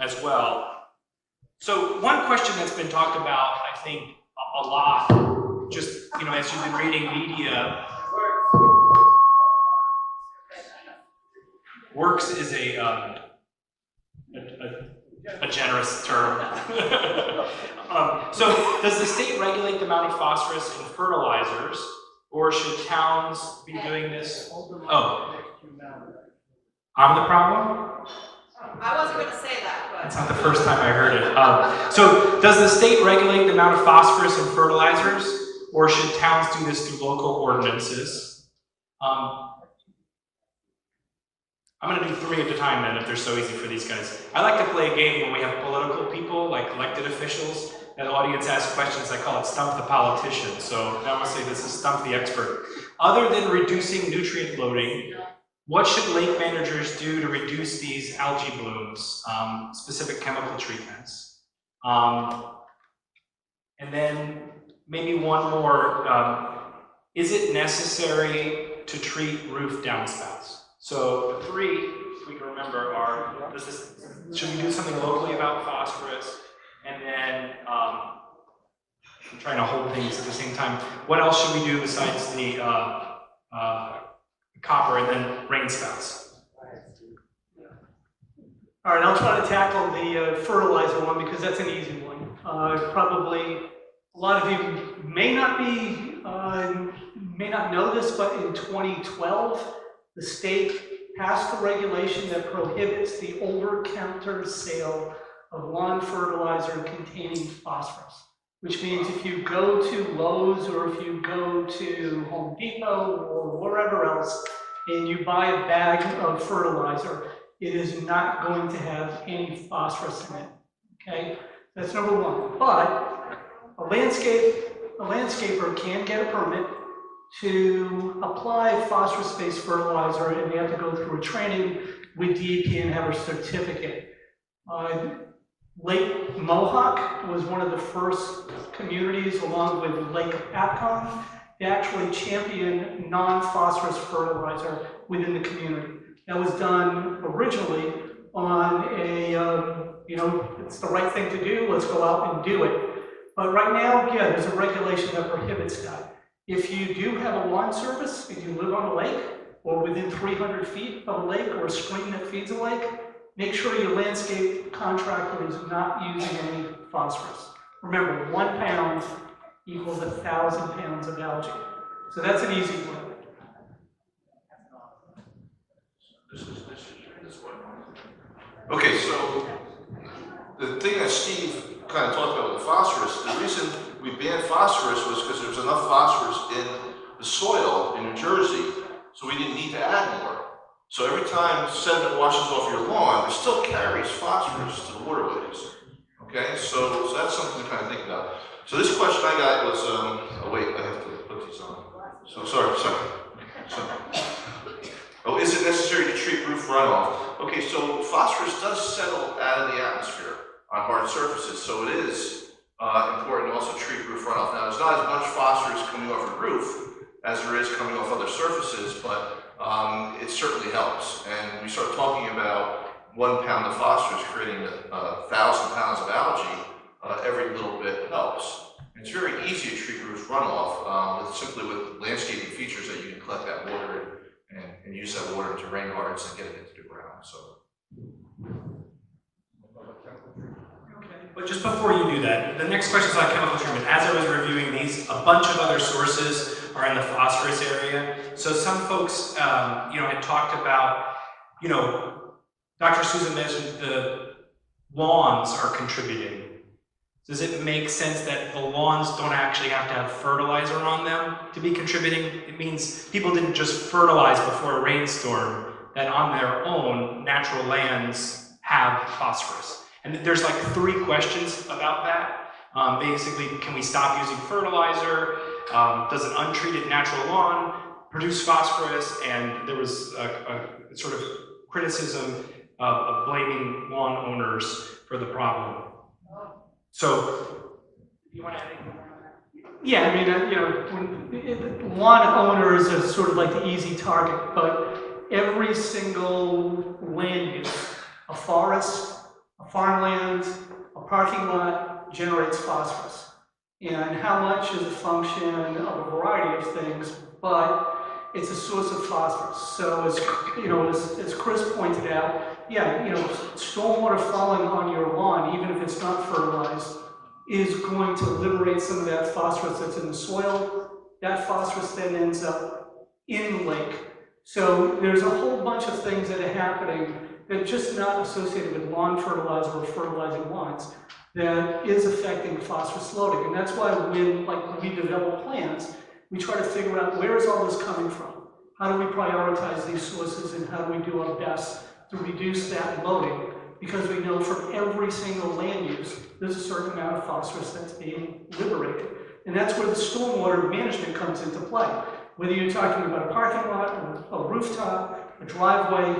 as well. So one question that's been talked about, I think, a lot, just, you know, as you've been reading media, works is a generous term. So does the state regulate the amount of phosphorus in fertilizers, or should towns be doing this? Oh, I'm the problem? I wasn't going to say that, but... That's not the first time I heard it. So does the state regulate the amount of phosphorus in fertilizers, or should towns do this through local ordinances? I'm going to do three at a time then, if they're so easy for these guys. I like to play a game when we have political people, like elected officials, and the audience asks questions. I call it Stump the Politician. So now I'm going to say this is Stump the Expert. Other than reducing nutrient loading, what should lake managers do to reduce these algae blooms, specific chemical treatments? And then maybe one more, is it necessary to treat roof downspouts? So the three, if we can remember, are, should we do something locally about phosphorus? And then, I'm trying to hold things at the same time. What else should we do besides the copper and then rain spouts? All right, I'll try to tackle the fertilizer one because that's an easy one. Probably a lot of you may not know this, but in 2012, the state passed a regulation that prohibits the over-counter sale of lawn fertilizer containing phosphorus, which means if you go to Lowe's or if you go to Home Depot or wherever else and you buy a bag of fertilizer, it is not going to have any phosphorus in it, okay? That's number one. But a landscaper can get a permit to apply phosphorus-based fertilizer, and they have to go through a training with DEP and have a certificate. Lake Mohawk was one of the first communities, along with Lake Apcon, to actually champion non-phosphorus fertilizer within the community. That was done originally on a, you know, it's the right thing to do, let's go out and do it. But right now, yeah, there's a regulation that prohibits that. If you do have a lawn service and you live on a lake or within 300 feet of a lake or a stream that feeds a lake, make sure your landscape contractor is not using any phosphorus. Remember, 1 pound equals 1,000 pounds of algae. So that's an easy one. Okay, so the thing that Steve kind of talked about with the phosphorus, the reason we banned phosphorus was because there was enough phosphorus in the soil in New Jersey, so we didn't need to add more. So every time sediment washes off your lawn, it still carries phosphorus to the waterways. Okay, so that's something to kind of think about. So this question I got was, oh wait, I have to put these on. So sorry. Oh, is it necessary to treat roof runoff? Okay, so phosphorus does settle out of the atmosphere on hard surfaces, so it is important to also treat roof runoff. Now, there's not as much phosphorus coming off a roof as there is coming off other surfaces, but it certainly helps. And when we start talking about 1 pound of phosphorus creating 1,000 pounds of algae, every little bit helps. And it's very easy to treat roof runoff simply with landscaping features that you can collect that water and use that water into rain gardens and get it into the ground. So. But just before you do that, the next question is on chemical treatment. As I was reviewing these, a bunch of other sources are in the phosphorus area. So some folks, you know, had talked about, you know, Dr. Susan mentioned the lawns are contributing. Does it make sense that the lawns don't actually have to have fertilizer on them to be contributing? It means people didn't just fertilize before a rainstorm, that on their own, natural lands have phosphorus. And there's like 3 questions about that. Basically, can we stop using fertilizer? Does an untreated natural lawn produce phosphorus? And there was a sort of criticism of blaming lawn owners for the problem. So, you want to add anything more on that? Yeah, I mean, you know, lawn owners are sort of like the easy target, but every single land use, a forest, a farmland, a parking lot generates phosphorus. And how much is a function of a variety of things, but it's a source of phosphorus. So as Chris pointed out, yeah, stormwater falling on your lawn, even if it's not fertilized, is going to liberate some of that phosphorus that's in the soil. That phosphorus then ends up in the lake. So there's a whole bunch of things that are happening that are just not associated with lawn fertilizer or fertilizing lawns that is affecting phosphorus loading. And that's why when we develop plans, we try to figure out where is all this coming from? How do we prioritize these sources, and how do we do our best to reduce that loading? Because we know from every single land use, there's a certain amount of phosphorus that's being liberated. And that's where the stormwater management comes into play. Whether you're talking about a parking lot, a rooftop, a driveway,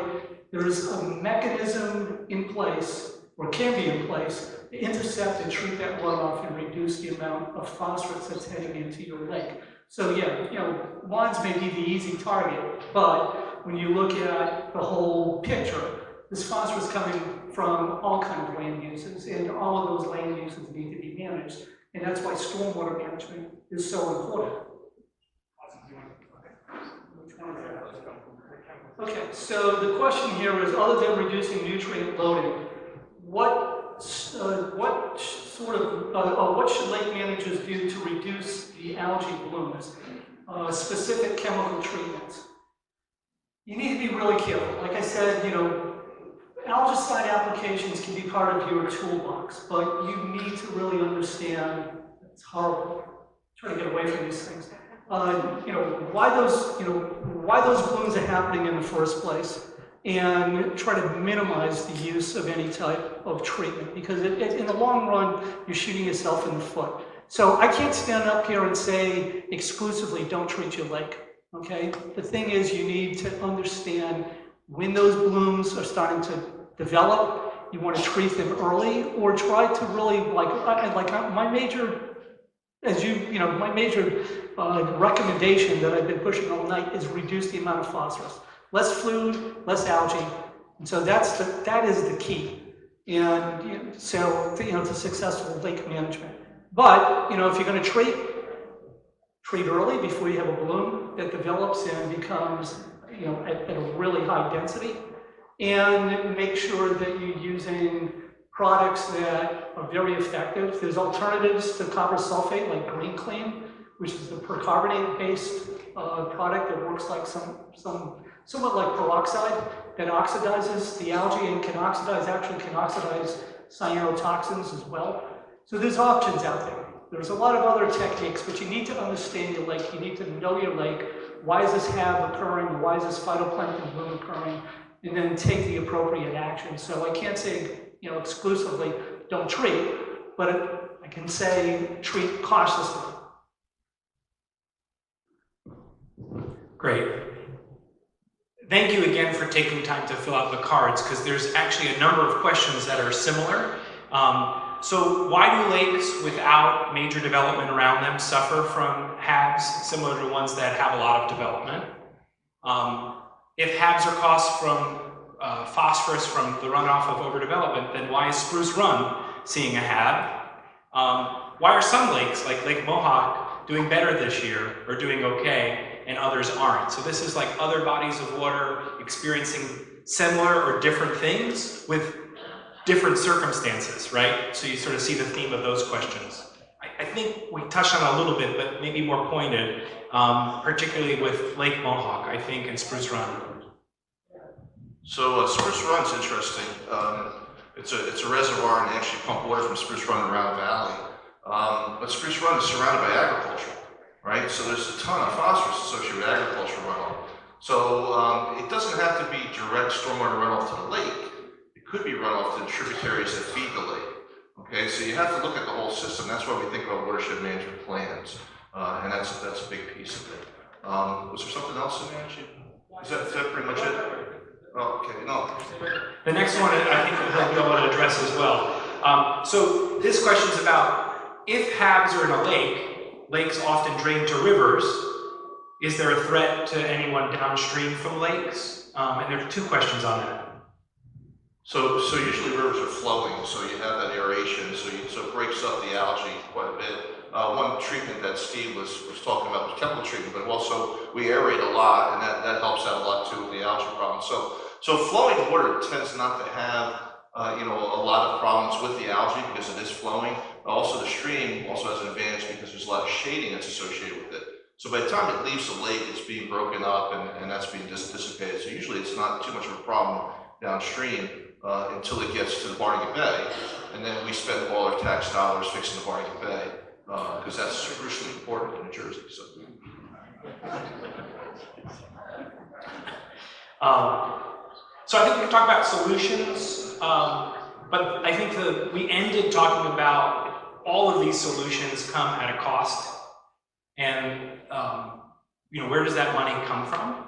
there is a mechanism in place, or can be in place, to intercept and treat that runoff and reduce the amount of phosphorus that's heading into your lake. So yeah, lawns may be the easy target, but when you look at the whole picture, this phosphorus coming from all kinds of land uses, and all of those land uses need to be managed. And that's why stormwater management is so important. Okay, so the question here is, other than reducing nutrient loading, what should lake managers do to reduce the algae blooms? Specific chemical treatments. You need to be really careful. Like I said, algicide applications can be part of your toolbox, but you need to really understand, it's horrible, try to get away from these things. Why those blooms are happening in the first place, and try to minimize the use of any type of treatment, because in the long run, you're shooting yourself in the foot. So I can't stand up here and say exclusively don't treat your lake, okay? The thing is, you need to understand when those blooms are starting to develop, you want to treat them early, or try to really, my major recommendation that I've been pushing all night is reduce the amount of phosphorus. Less fluid, less algae, and so that is the key. And to successful lake management. But if you're going to treat early before you have a bloom that develops and becomes at a really high density, and make sure that you're using products that are very effective. There's alternatives to copper sulfate like Green Clean, which is the percarbonate-based product that works like somewhat like peroxide that oxidizes the algae and can oxidize cyanotoxins as well. So there's options out there. There's a lot of other techniques, but you need to understand your lake. You need to know your lake. Why is this HAB occurring? Why is this phytoplankton bloom occurring? And then take the appropriate action. So I can't say, exclusively don't treat, but I can say treat cautiously. Great. Thank you again for taking time to fill out the cards, because there's actually a number of questions that are similar. So why do lakes without major development around them suffer from HABs similar to ones that have a lot of development? If HABs are caused from phosphorus from the runoff of overdevelopment, then why is Spruce Run seeing a HAB? Why are some lakes, like Lake Mohawk, doing better this year, or doing okay, and others aren't? So this is like other bodies of water experiencing similar or different things with different circumstances, right? So you sort of see the theme of those questions. I think we touched on it a little bit, but maybe more pointed, particularly with Lake Mohawk, I think, and Spruce Run. So Spruce Run's interesting. It's a reservoir, and they actually pump water from Spruce Run around the valley. But Spruce Run is surrounded by agriculture, right? So there's a ton of phosphorus associated with agricultural runoff. So it doesn't have to be direct stormwater runoff to the lake. It could be runoff to the tributaries that feed the lake. Okay, so you have to look at the whole system. That's why we think about watershed management plans, and that's a big piece of it. Was there something else in there? Is that pretty much it? Oh, okay, no. The next one I think we'll be able to address as well. So this question is about, if HABs are in a lake, lakes often drain to rivers. Is there a threat to anyone downstream from lakes? And there are two questions on that. So usually rivers are flowing, so you have that aeration, so it breaks up the algae quite a bit. One treatment that Steve was talking about was chemical treatment, but also we aerate a lot, and that helps out a lot too with the algae problem. So flowing water tends not to have a lot of problems with the algae because it is flowing. Also, the stream also has an advantage because there's a lot of shading that's associated with it. So by the time it leaves the lake, it's being broken up and that's being dissipated. So usually it's not too much of a problem downstream until it gets to the Barnegat Bay, and then we spend all our tax dollars fixing the Barnegat Bay because that's crucially important in New Jersey. So. So I think we can talk about solutions, but I think we ended talking about all of these solutions come at a cost, and where does that money come from?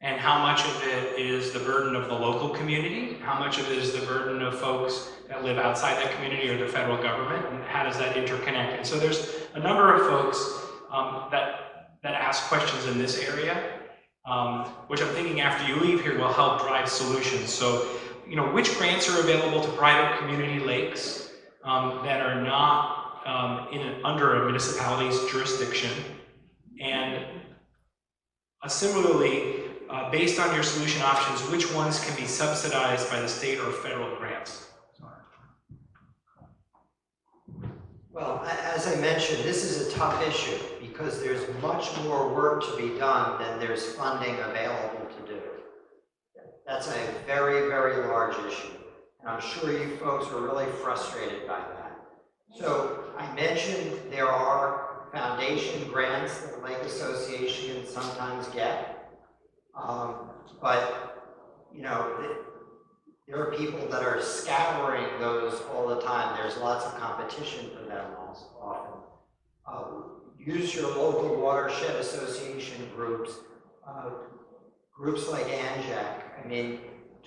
And how much of it is the burden of the local community? How much of it is the burden of folks that live outside that community or the federal government? And how does that interconnect? And so there's a number of folks that ask questions in this area, which I'm thinking after you leave here will help drive solutions. So, which grants are available to private community lakes that are not under a municipality's jurisdiction? And similarly, based on your solution options, which ones can be subsidized by the state or federal grants? Well, as I mentioned, this is a tough issue because there's much more work to be done than there's funding available to do. That's a very, very large issue. And I'm sure you folks are really frustrated by that. So I mentioned there are foundation grants that the Lake Association can sometimes get. But there are people that are scouring those all the time. There's lots of competition for them often. Use your local watershed association groups, groups like ANJAC.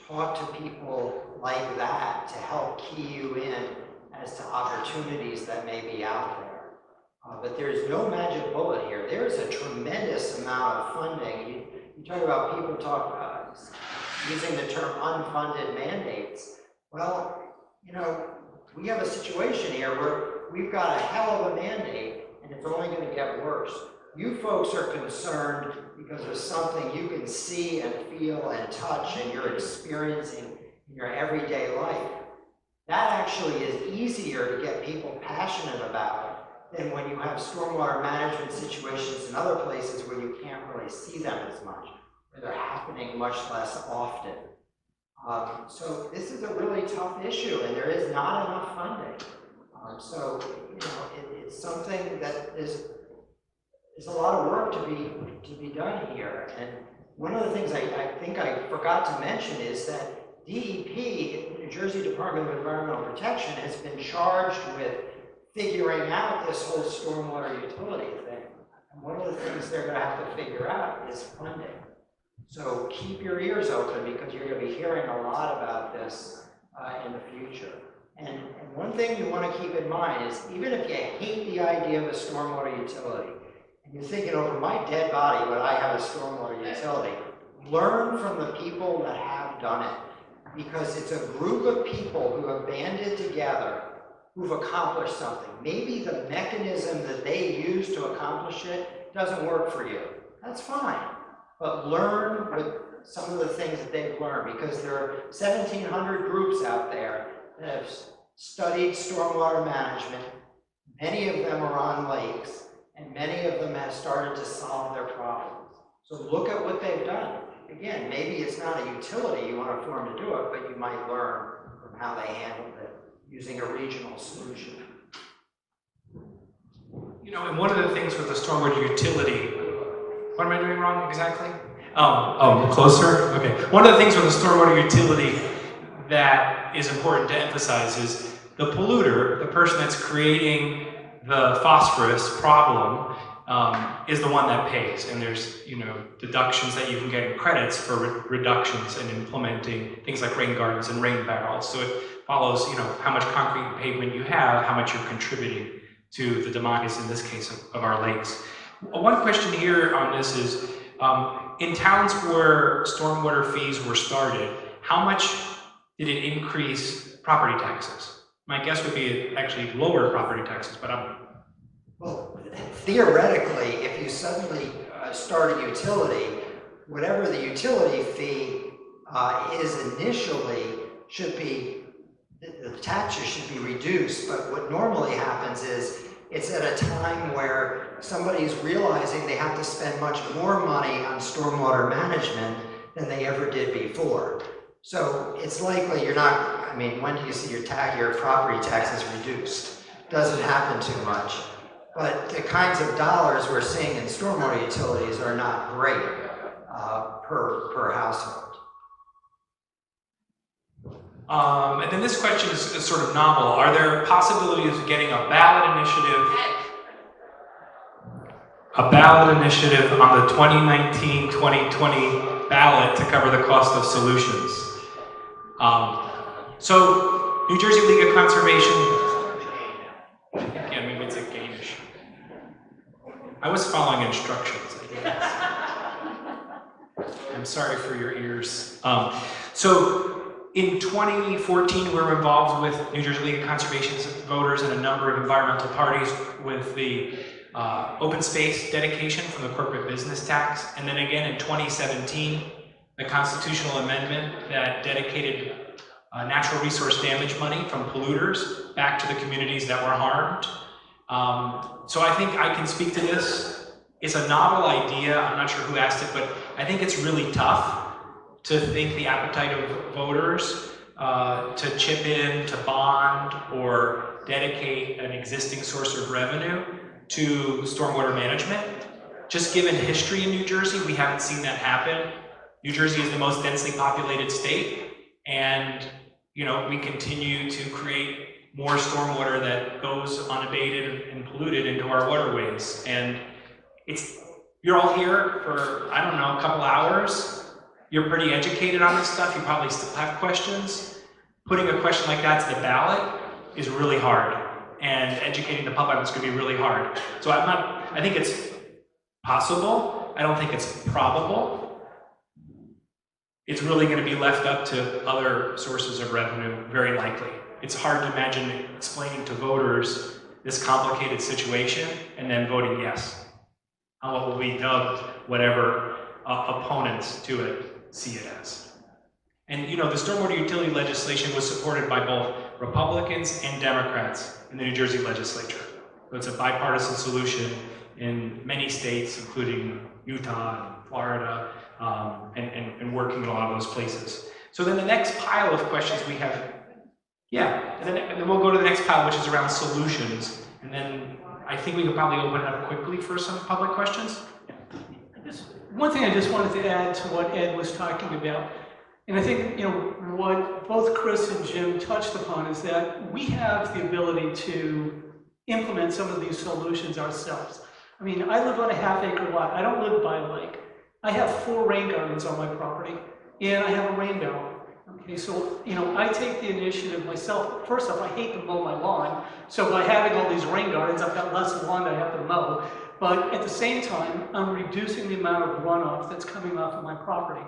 Talk to people like that to help key you in as to opportunities that may be out there. But there's no magic bullet here. There's a tremendous amount of funding. You talk about people using the term unfunded mandates. Well, we have a situation here where we've got a hell of a mandate and it's only going to get worse. You folks are concerned because of something you can see and feel and touch and you're experiencing in your everyday life. That actually is easier to get people passionate about than when you have stormwater management situations in other places where you can't really see them as much, where they're happening much less often. So this is a really tough issue, and there is not enough funding. It's something that is a lot of work to be done here. And one of the things I think I forgot to mention is that DEP, New Jersey Department of Environmental Protection, has been charged with figuring out this whole stormwater utility thing. And one of the things they're going to have to figure out is funding. So keep your ears open because you're going to be hearing a lot about this in the future. And one thing you want to keep in mind is even if you hate the idea of a stormwater utility, and you're thinking over my dead body would I have a stormwater utility, learn from the people that have done it. Because it's a group of people who have banded together who've accomplished something. Maybe the mechanism that they use to accomplish it doesn't work for you. That's fine. But learn with some of the things that they've learned, because there are 1,700 groups out there that have studied stormwater management. Many of them are on lakes, and many of them have started to solve their problems. So look at what they've done. Again, maybe it's not a utility you want to form to do it, but you might learn from how they handled it using a regional solution. And one of the things with the stormwater utility, what am I doing wrong exactly? Oh, closer? Okay. One of the things with the stormwater utility that is important to emphasize is the polluter, the person that's creating the phosphorus problem, is the one that pays. And there's, deductions that you can get in credits for reductions and implementing things like rain gardens and rain barrels. So it follows, how much concrete and pavement you have, how much you're contributing to the demise, in this case, of our lakes. One question here on this is, in towns where stormwater fees were started, how much did it increase property taxes? My guess would be it actually lowered property taxes, but Well, theoretically, if you suddenly start a utility, whatever the utility fee is initially should be, the taxes should be reduced, but what normally happens is it's at a time where somebody's realizing they have to spend much more money on stormwater management than they ever did before. So it's likely you're not, I mean, when do you see your property taxes reduced? Doesn't happen too much. But the kinds of dollars we're seeing in stormwater utilities are not great per household. and then this question is sort of novel. Are there possibilities of getting a ballot initiative on the 2019-2020 ballot to cover the cost of solutions? So, New Jersey League of Conservation, yeah, maybe it's a Gainish. I was following instructions, I guess. I'm sorry for your ears. So, in 2014, we were involved with New Jersey League of Conservation voters and a number of environmental parties with the open space dedication from the corporate business tax. And then again in 2017, the constitutional amendment that dedicated natural resource damage money from polluters back to the communities that were harmed. So I think I can speak to this. It's a novel idea. I'm not sure who asked it, but I think it's really tough to think the appetite of voters to chip in, to bond, or dedicate an existing source of revenue to stormwater management. Just given history in New Jersey, we haven't seen that happen. New Jersey is the most densely populated state, and we continue to create more stormwater that goes unabated and polluted into our waterways. And you're all here for, I don't know, a couple hours. You're pretty educated on this stuff. You probably still have questions. Putting a question like that to the ballot is really hard. And educating the public is going to be really hard. So I think it's possible. I don't think it's probable. It's really going to be left up to other sources of revenue, very likely. It's hard to imagine explaining to voters this complicated situation and then voting yes on what will be dubbed whatever opponents to it see it as. And the stormwater utility legislation was supported by both Republicans and Democrats in the New Jersey legislature. So it's a bipartisan solution in many states, including Utah and Florida, and working in a lot of those places. So then the next pile of questions we have, and then we'll go to the next pile, which is around solutions. And then I think we can probably open it up quickly for some public questions. One thing I just wanted to add to what Ed was talking about, and I think what both Chris and Jim touched upon is that we have the ability to implement some of these solutions ourselves. I mean, I live on a half-acre lot. I don't live by a lake. I have 4 rain gardens on my property, and I have a rain barrel. Okay, so I take the initiative myself. First off, I hate to mow my lawn, so by having all these rain gardens, I've got less lawn that I have to mow. But at the same time, I'm reducing the amount of runoff that's coming off of my property.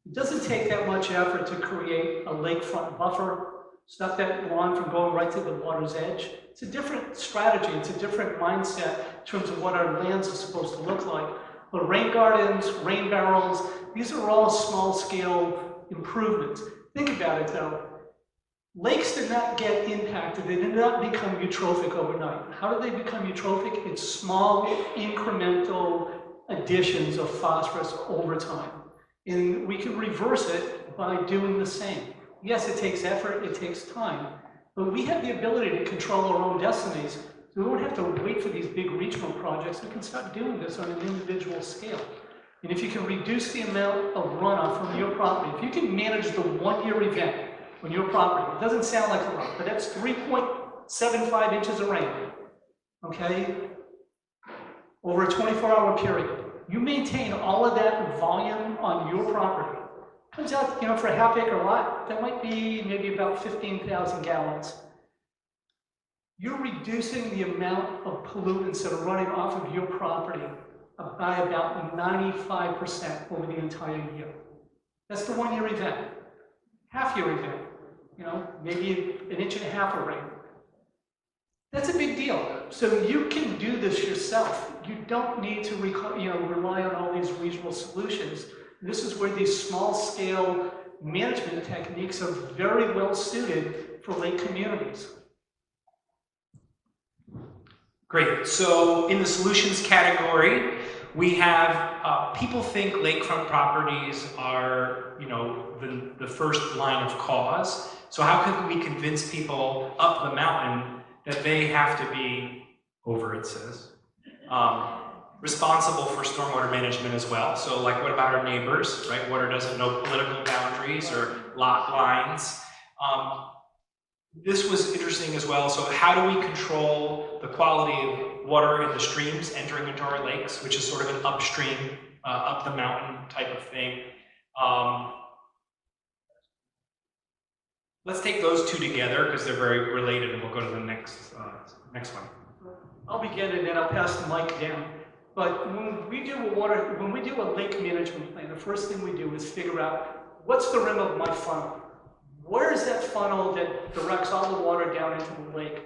It doesn't take that much effort to create a lakefront buffer, stop that lawn from going right to the water's edge. It's a different strategy, it's a different mindset in terms of what our lands are supposed to look like. But rain gardens, rain barrels, these are all small-scale improvements. Think about it though. Lakes did not get impacted, they did not become eutrophic overnight. How did they become eutrophic? It's small, incremental additions of phosphorus over time. And we can reverse it by doing the same. Yes, it takes effort, it takes time, but we have the ability to control our own destinies. So we don't have to wait for these big regional projects. We can start doing this on an individual scale. And if you can reduce the amount of runoff from your property, if you can manage the one-year event on your property, it doesn't sound like a lot, but that's 3.75 inches of rain, okay, over a 24-hour period. You maintain all of that volume on your property. Comes out, for a half-acre lot, that might be maybe about 15,000 gallons. You're reducing the amount of pollutants that are running off of your property by about 95% over the entire year. That's the one-year event. Half-year event. maybe an 1.5 inches of rain. That's a big deal. So you can do this yourself. You don't need to rely on all these regional solutions. This is where these small-scale management techniques are very well suited for lake communities. Great. So in the solutions category, we have people think lakefront properties are, the first line of cause. So how can we convince people up the mountain that they have to be, it says, responsible for stormwater management as well? So like, what about our neighbors, right? Water doesn't know political boundaries or lot lines. This was interesting as well. So how do we control the quality of water in the streams entering into our lakes, which is sort of an upstream, up the mountain type of thing? Let's take those two together because they're very related, and we'll go to the next one. I'll begin and then I'll pass the mic down. But when we do a lake management plan, the first thing we do is figure out what's the rim of my funnel. Where is that funnel that directs all the water down into the lake?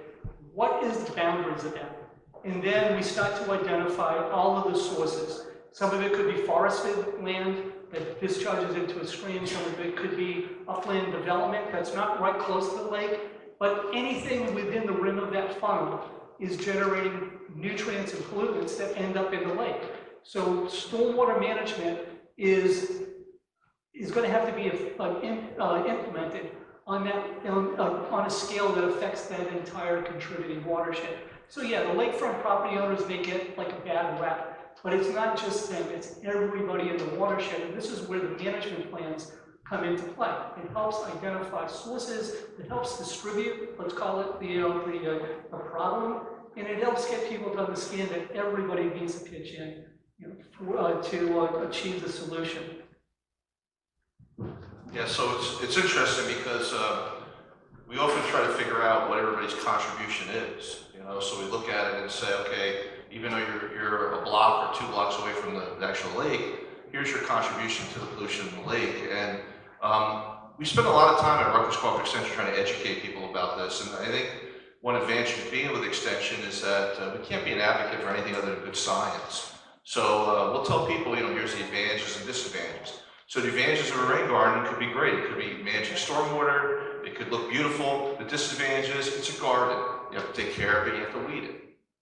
What is the boundaries of that? And then we start to identify all of the sources. Some of it could be forested land that discharges into a stream. Some of it could be upland development that's not right close to the lake. But anything within the rim of that funnel is generating nutrients and pollutants that end up in the lake. So stormwater management is going to have to be implemented on a scale that affects that entire contributing watershed. So yeah, the lakefront property owners may get like a bad rap, but it's not just them, it's everybody in the watershed, and this is where the management plans come into play. It helps identify sources, it helps distribute, let's call it the problem, and it helps get people to understand that everybody needs to pitch in to achieve the solution. Yeah, so it's interesting because we often try to figure out what everybody's contribution is, so we look at it and say, okay, even though you're a block or 2 blocks away from the actual lake, here's your contribution to the pollution in the lake. And we spend a lot of time at Rutgers Cooperative Extension trying to educate people about this, and I think one advantage of being with Extension is that we can't be an advocate for anything other than good science. So we'll tell people, here's the advantages and disadvantages. So the advantages of a rain garden could be great. It could be managing stormwater, it could look beautiful. The disadvantages, it's a garden. You have to take care of it, you have to weed it,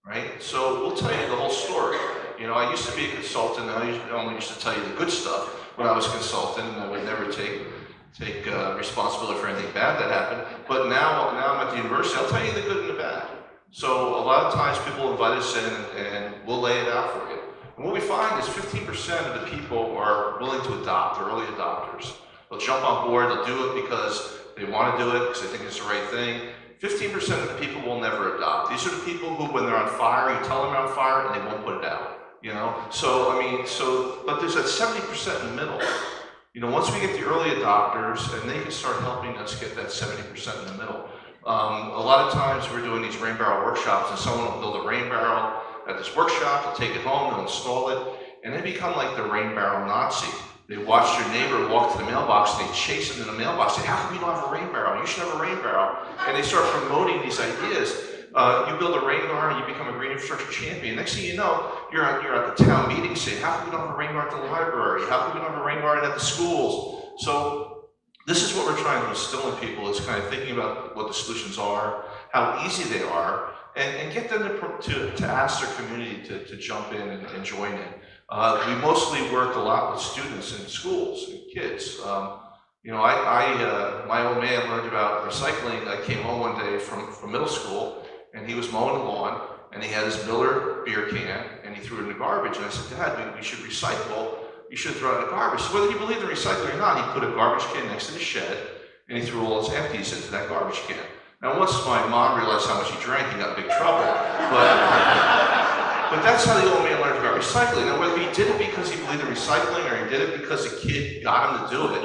right? So we'll tell you the whole story. I used to be a consultant, I only used to tell you the good stuff when I was a consultant, and I would never take responsibility for anything bad that happened. But now I'm at the university, I'll tell you the good and the bad. So a lot of times people invite us in and we'll lay it out for you. And what we find is 15% of the people are willing to adopt, they're early adopters. They'll jump on board, they'll do it because they want to do it, because they think it's the right thing. 15% of the people will never adopt. These are the people who, when they're on fire, you tell them they're on fire and they won't put it out. But there's that 70% in the middle. Once we get the early adopters, and they can start helping us get that 70% in the middle. A lot of times we're doing these rain barrel workshops, and someone will build a rain barrel at this workshop, they'll take it home, they'll install it, and they become like the rain barrel Nazi. They watch their neighbor walk to the mailbox, and they chase him to the mailbox, say, how come you don't have a rain barrel? You should have a rain barrel. And they start promoting these ideas. You build a rain garden, you become a green infrastructure champion. Next thing you know, you're at the town meeting saying, how come we don't have a rain garden at the library? How come we don't have a rain garden at the schools? So this is what we're trying to instill in people, is kind of thinking about what the solutions are, how easy they are, and get them to ask their community to jump in and join in. We mostly work a lot with students in schools and kids. My old man learned about recycling. I came home one day from middle school, and he was mowing the lawn, and he had his Miller beer can, and he threw it in the garbage. And I said, Dad, we should recycle. You should throw it in the garbage. So whether he believed in recycling or not, he put a garbage can next to the shed, and he threw all his empties into that garbage can. Now, once my mom realized how much he drank, he got in big trouble. But that's how the old man learned about recycling. Now, whether he did it because he believed in recycling or he did it because a kid got him to do it,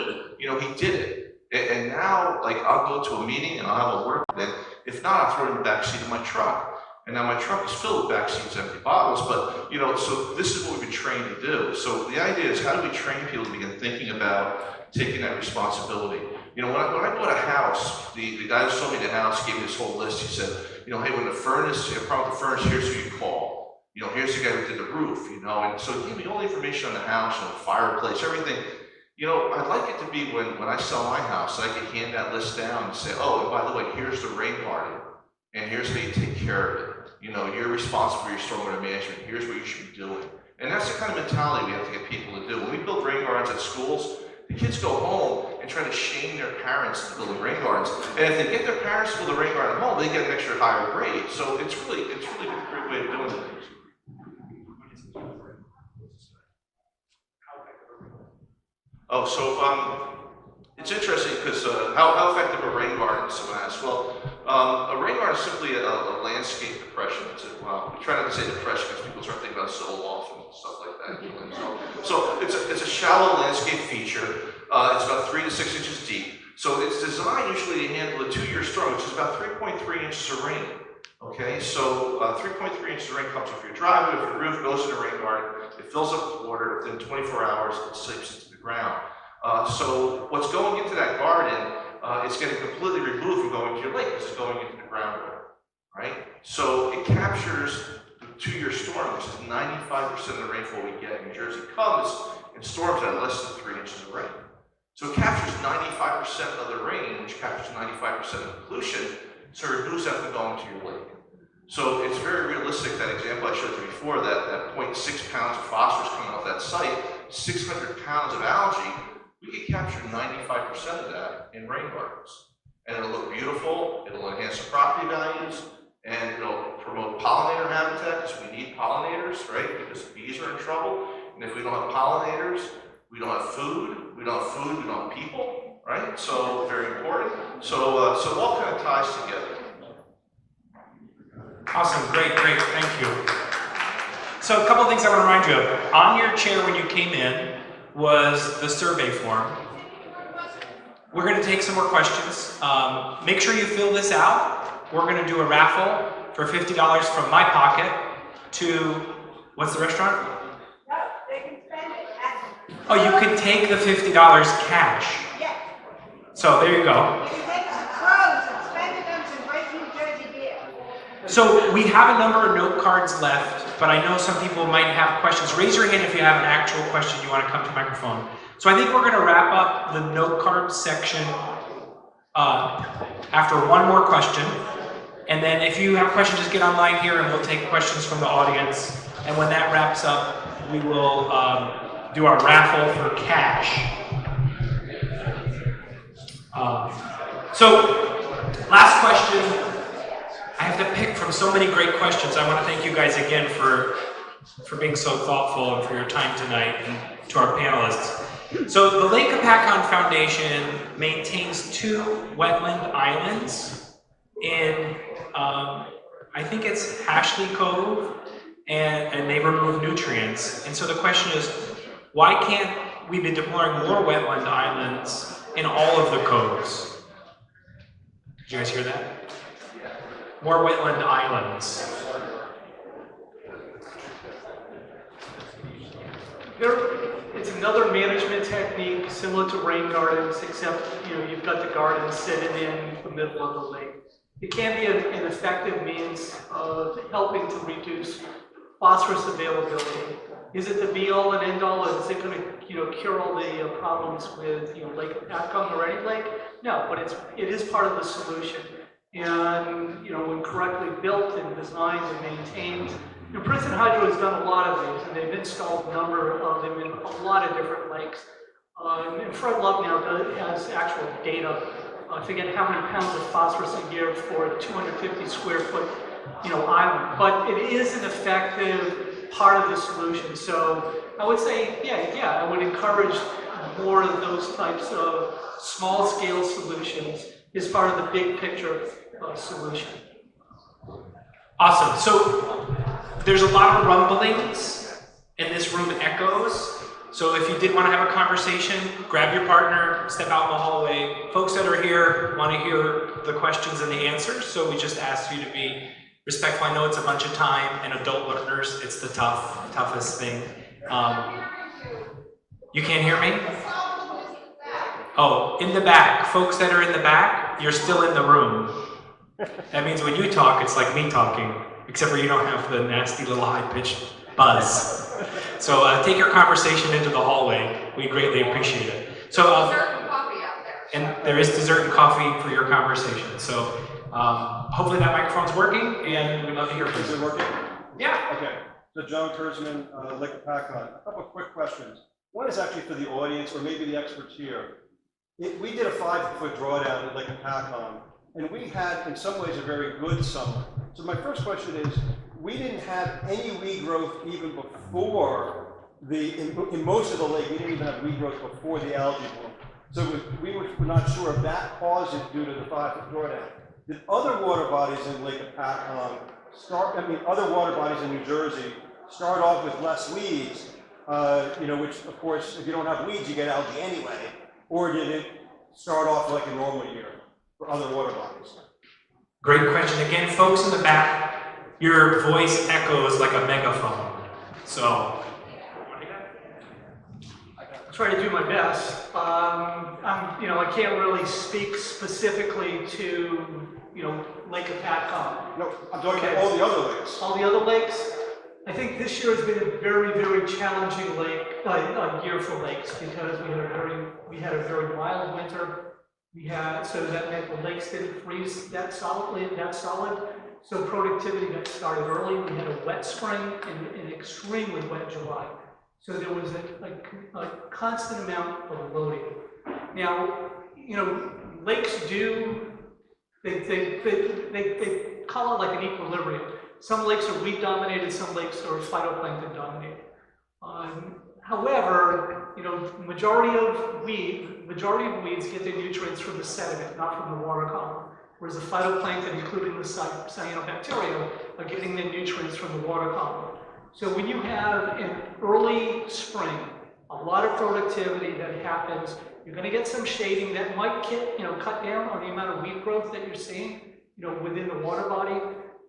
he did it. And now, I'll go to a meeting and I'll have a work event. If not, I'll throw it in the back seat of my truck. And now my truck is filled with back seats, empty bottles, but, so this is what we've been trained to do. So the idea is, how do we train people to begin thinking about taking that responsibility. You know, when I bought a house, the guy who sold me the house gave me this whole list. He said, you know, hey, when the furnace, you have a problem with the furnace, here's who you call. You know, here's the guy who did the roof, you know, and so he gave me all the information on the house, on the fireplace, everything. You know, I'd like it to be when I sell my house, I can hand that list down and say, oh, and by the way, here's the rain garden, and here's how you take care of it. You know, you're responsible for your stormwater management, here's what you should be doing. And that's the kind of mentality we have to get people to do. When we build rain gardens at schools, the kids go home and try to shame their parents into building rain gardens. And if they get their parents to build a rain garden at home, they get an extra higher grade. So it's really a great way of doing things. Oh, so it's interesting because how effective a rain garden, someone asked. Well, a rain garden is simply a landscape depression. Well, we try not to say depression because people start thinking about soil loss and stuff like that. So it's a shallow landscape feature. It's about 3 to 6 inches deep. So it's designed usually to handle a 2-year storm, which is about 3.3 inches of rain. Okay, so 3.3 inches of rain comes off your driveway, if your roof goes in a rain garden, it fills up with water, within 24 hours it seeps into the ground. So what's going into that garden is getting completely removed from going to your lake because it's going into the groundwater, right? So it captures the 2-year storm, which is 95% of the rainfall we get in New Jersey comes in storms that are less than 3 inches of rain. So it captures 95% of the rain, which captures 95% of the pollution, so it removes that from going to your lake. So it's very realistic, that example I showed you before, that 0.6 pounds of phosphorus coming off that site, 600 pounds of algae, we can capture 95% of that in rain gardens. And it'll look beautiful, it'll enhance the property values, and it'll promote pollinator habitat, because we need pollinators, right? Because bees are in trouble, and if we don't have pollinators, we don't have food, we don't have people, right? So very important. So it all kind of ties together. Awesome, great, thank you. So a couple of things I want to remind you of. On your chair when you came in was the survey form. We're going to take some more questions. Make sure you fill this out. We're going to do a raffle for $50 from my pocket to, what's the restaurant? No, they can spend it as. Oh, you can take the $50 cash. Yes. So there you go. You can take some clothes and spend it on some great New Jersey beer. So we have a number of note cards left, but I know some people might have questions. Raise your hand if you have an actual question you want to come to the microphone. So I think we're going to wrap up the note card section after one more question. And then if you have questions, just get online here and we'll take questions from the audience. And when that wraps up, we will do our raffle for cash. So last question. I have to pick from so many great questions. I want to thank you guys again for being so thoughtful and for your time tonight, and to our panelists. So the Lake Apacon Foundation maintains 2 wetland islands in, I think it's Ashley Cove, and they remove nutrients. And so the question is, why can't we be deploying more wetland islands in all of the coves? Did you guys hear that? More wetland islands. It's another management technique similar to rain gardens, except you've got the garden sitting in the middle of the lake. It can be an effective means of helping to reduce phosphorus availability. Is it the be-all and end-all? Is it going to cure all the problems with Lake Apacon or any lake? No, but it is part of the solution. And when correctly built and designed and maintained, Princeton Hydro has done a lot of these, and they've installed a number of them in a lot of different lakes. And Fred Love now has actual data. I forget how many pounds of phosphorus a year for a 250 square foot island, but it is an effective part of the solution. So I would say, yeah, I would encourage more of those types of small scale solutions as part of the big picture solution. Awesome. So there's a lot of rumblings, and this room echoes. So if you did want to have a conversation, grab your partner, step out in the hallway. Folks that are here want to hear the questions and the answers, so we just ask you to be respectful. I know it's a bunch of time, and adult learners, it's the toughest thing. You can't hear me? Oh, in the back. Folks that are in the back, you're still in the room. That means when you talk, it's like me talking, except for you don't have the nasty little high-pitched buzz. So take your conversation into the hallway. We greatly appreciate it. So, Dessert and coffee out there. and there is dessert and coffee for your conversation. So hopefully that microphone's working, and we'd love to hear from Is you. it working? Yeah. Okay. So John Kurzman, Lake Apacon. A couple of quick questions. One is actually for the audience, or maybe the experts here. We did a 5-foot drawdown at Lake Apacon, and we had, in some ways, a very good summer. So my first question is, we didn't have any weed growth even before in most of the lake, we didn't even have weed growth before the algae bloom. So we were not sure if that caused it due to the 5-foot drawdown. Did other water bodies in Lake Apacon other water bodies in New Jersey start off with less weeds, which of course, if you don't have weeds, you get algae anyway, or did it start off like a normal year for other water bodies? Great question. Again, folks in the back, your voice echoes like a megaphone. So, I'll try to do my best. I can't really speak specifically to, Lake Apacon. No, I'm talking about all the other lakes. All the other lakes, I think this year has been a very, very challenging year for lakes because we had a very mild winter. So that meant the lakes didn't freeze that solid. So productivity got started early. We had a wet spring and an extremely wet July. So there was a constant amount of loading. Now, lakes they call it like an equilibrium. Some lakes are weed dominated, some lakes are phytoplankton dominated. However, majority of weeds get their nutrients from the sediment, not from the water column. Whereas the phytoplankton, including the cyanobacteria, are getting their nutrients from the water column. So when you have an early spring, a lot of productivity that happens, you're going to get some shading that might cut down on the amount of weed growth that you're seeing, within the water body.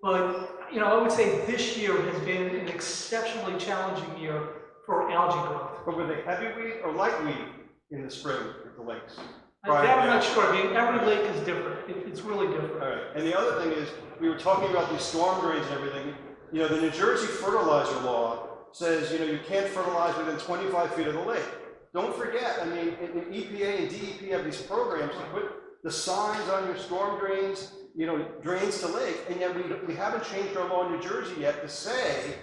But, I would say this year has been an exceptionally challenging year for algae growth. But were they heavy weed or light weed in the spring at the lakes? That I'm not sure. I mean, every lake is different. It's really different. All right. And the other thing is, we were talking about these storm drains and everything. The New Jersey Fertilizer Law says, you can't fertilize within 25 feet of the lake. Don't forget, in EPA and DEP have these programs to put the signs on your storm drains, drains to lake, and yet we haven't changed our law in New Jersey yet to say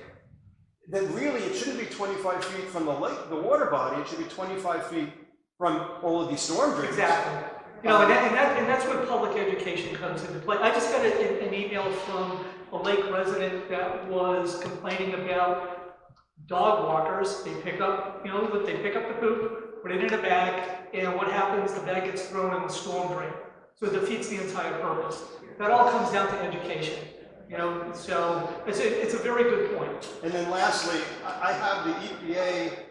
that really it shouldn't be 25 feet from the lake, the water body, it should be 25 feet from all of these storm drains. Exactly. And that's where public education comes into play. I just got an email from a lake resident that was complaining about dog walkers. They pick up, they pick up the poop, put it in a bag, and what happens, the bag gets thrown in the storm drain. So it defeats the entire purpose. That all comes down to education. So it's a very good point. And then lastly, I have the EPA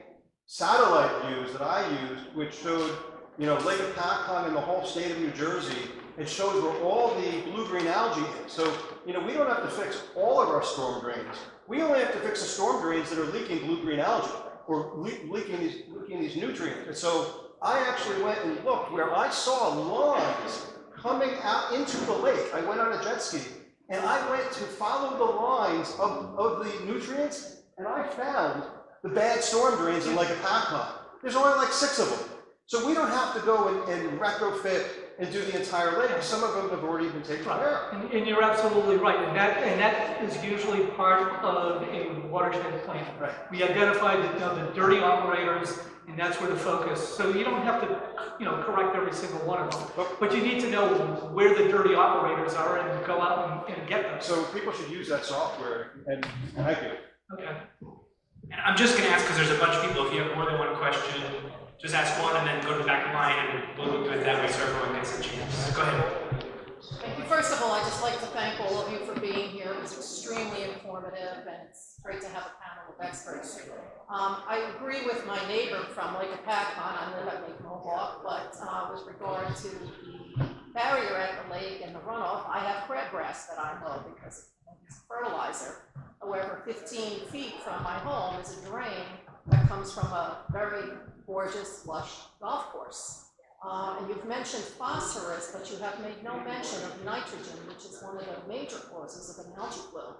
satellite views that I used, which showed, Lake Apacon and the whole state of New Jersey. It shows where all the blue-green algae is. So, we don't have to fix all of our storm drains. We only have to fix the storm drains that are leaking blue-green algae or leaking these nutrients. And so I actually went and looked where I saw lawns coming out into the lake. I went on a jet ski and I went to follow the lines of the nutrients, and I found the bad storm drains in Lake Apacon. There's only like 6 of them. So we don't have to go and retrofit and do the entire lake. Some of them have already been taken care of. And you're absolutely right. And that is usually part of a watershed plan. Right. We identified the dirty operators, and that's where the focus. So you don't have to, correct every single one of them. But you need to know where the dirty operators are and go out and get them. So people should use that software. And thank you. Okay. and I'm just going to ask because there's a bunch of people. If you have more than one question, just ask one and then go to the back of the line, and we'll do it that way so everyone gets a chance. Go ahead. Thank you. First of all, I'd just like to thank all of you for being here. It was extremely informative, and it's great to have a panel of experts. I agree with my neighbor from Lake Apacon. I live at Lake Mohawk, but with regard to the barrier at the lake and the runoff, I have crabgrass that I mow because it's fertilizer. However, 15 feet from my home is a drain that comes from a very gorgeous, lush golf course. And you've mentioned phosphorus, but you have made no mention of nitrogen, which is one of the major causes of an algae bloom.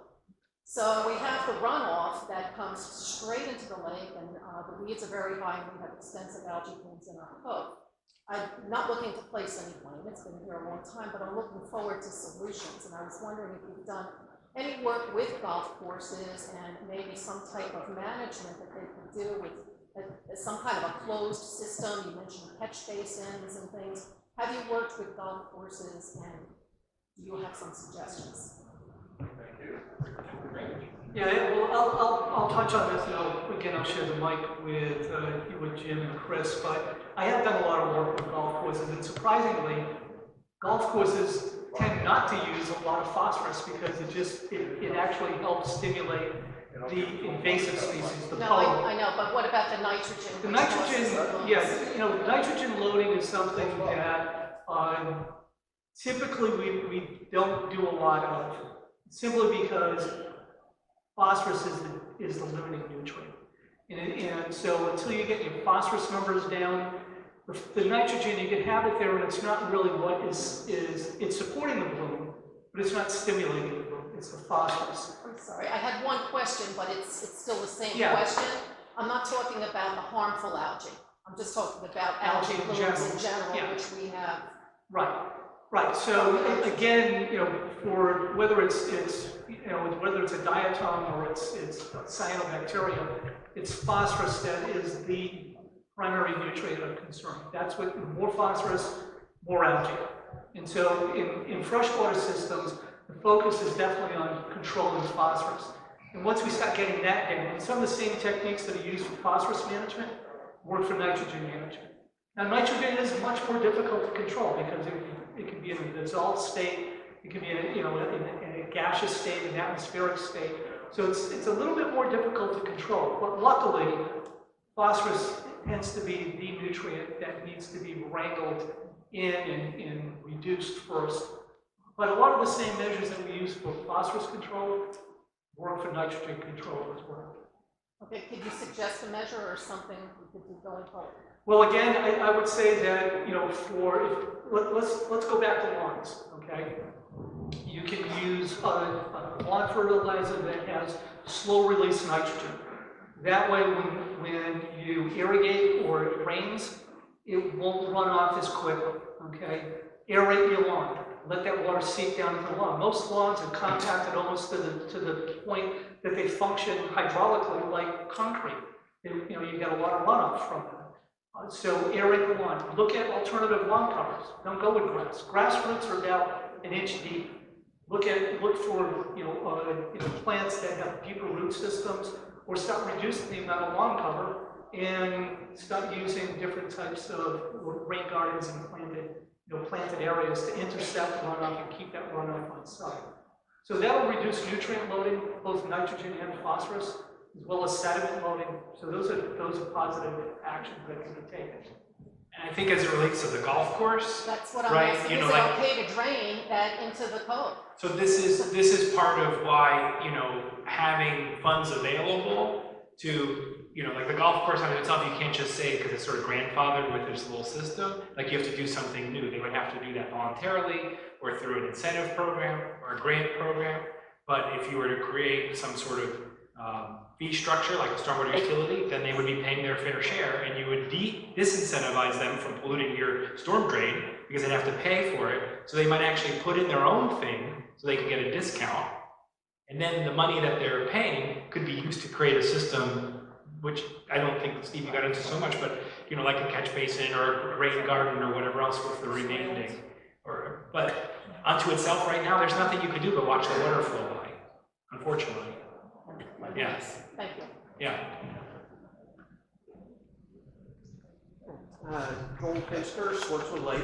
So we have the runoff that comes straight into the lake, and the weeds are very high, and we have extensive algae blooms in our cove. I'm not looking to place any blame, it's been here a long time, but I'm looking forward to solutions, and I was wondering if you've done any work with golf courses and maybe some type of management that they could do with some kind of a closed system. You mentioned catch basins and things. Have you worked with golf courses, and do you have some suggestions? Yeah, well, I'll touch on this, and I'll share the mic with you and Jim and Chris, but I have done a lot of work with golf courses, and surprisingly, golf courses tend not to use a lot of phosphorus because it actually helps stimulate the invasive species, the No, pollen. I know, but what about the nitrogen? The which nitrogen, causes the blooms? yes, nitrogen loading is something that typically we don't do a lot of, simply because phosphorus is the limiting nutrient. And so until you get your phosphorus numbers down, the nitrogen, you can have it there, and it's not really what it's supporting the bloom, but it's not stimulating the bloom, it's the phosphorus. I'm sorry, I had one question, but it's still the same Yeah. question. I'm not talking about the harmful algae. I'm just talking about algae In blooms general. in general, Yeah. which we have. Right. So again, for whether it's a diatom or it's cyanobacteria, it's phosphorus that is the primary nutrient of concern. That's what, more phosphorus, more algae. And so in freshwater systems, the focus is definitely on controlling phosphorus. And once we start getting that down, and some of the same techniques that are used for phosphorus management work for nitrogen management. Now, nitrogen is much more difficult to control because it can be in a dissolved state, it can be in a gaseous state, an atmospheric state. So it's a little bit more difficult to control. But luckily, phosphorus tends to be the nutrient that needs to be wrangled in and reduced first. But a lot of the same measures that we use for phosphorus control work for nitrogen control as well. Okay, could you suggest a measure or something we could do going forward? Well, again, I would say that, let's go back to lawns, okay? You can use a lawn fertilizer that has slow release nitrogen. That way, when you irrigate or it rains, it won't run off as quickly, okay? Aerate your lawn. Let that water seep down into the lawn. Most lawns are compacted almost to the point that they function hydraulically like concrete. You get a lot of runoff from them. So aerate the lawn. Look at alternative lawn covers. Don't go with grass. Grass roots are about an inch deep. Look for plants that have deeper root systems, or start reducing the amount of lawn cover and start using different types of rain gardens and planted areas to intercept runoff and keep that runoff on site. So that will reduce nutrient loading, both nitrogen and phosphorus, as well as sediment loading. So those are positive actions that can be taken. And I think as it relates to the golf course, That's what I'm right, asking. Is it okay to drain that into the cove? so this is part of why, having funds available to, like the golf course on itself, you can't just say, because it's sort of grandfathered with this little system, like you have to do something new. They would have to do that voluntarily or through an incentive program or a grant program. But if you were to create some sort of fee structure like a stormwater utility, then they would be paying their fair share, and you would disincentivize them from polluting your storm drain because they'd have to pay for it. So they might actually put in their own thing so they can get a discount. And then the money that they're paying could be used to create a system, which I don't think Steve you got into so much, but like a catch basin or a rain garden or whatever else with the remaining. But unto itself right now, there's nothing you could do but watch the water flow by, unfortunately. Yeah. Thank you. Yeah. Joel Pinster, Swartzwood Lake.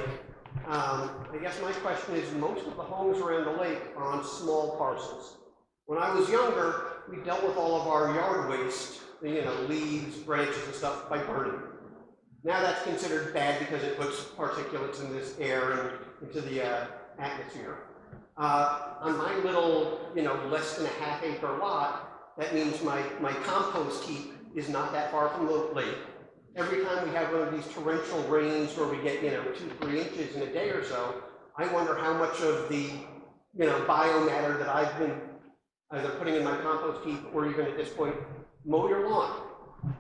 I guess my question is, most of the homes around the lake are on small parcels. When I was younger, we dealt with all of our yard waste, leaves, branches and stuff, by burning. Now that's considered bad because it puts particulates in this air and into the atmosphere. On my little, less than a half-acre lot, that means my compost heap is not that far from the lake, every time we have one of these torrential rains where we get, 2-3 inches in a day or so, I wonder how much of the, biomatter that I've been either putting in my compost heap or even at this point, mow your lawn.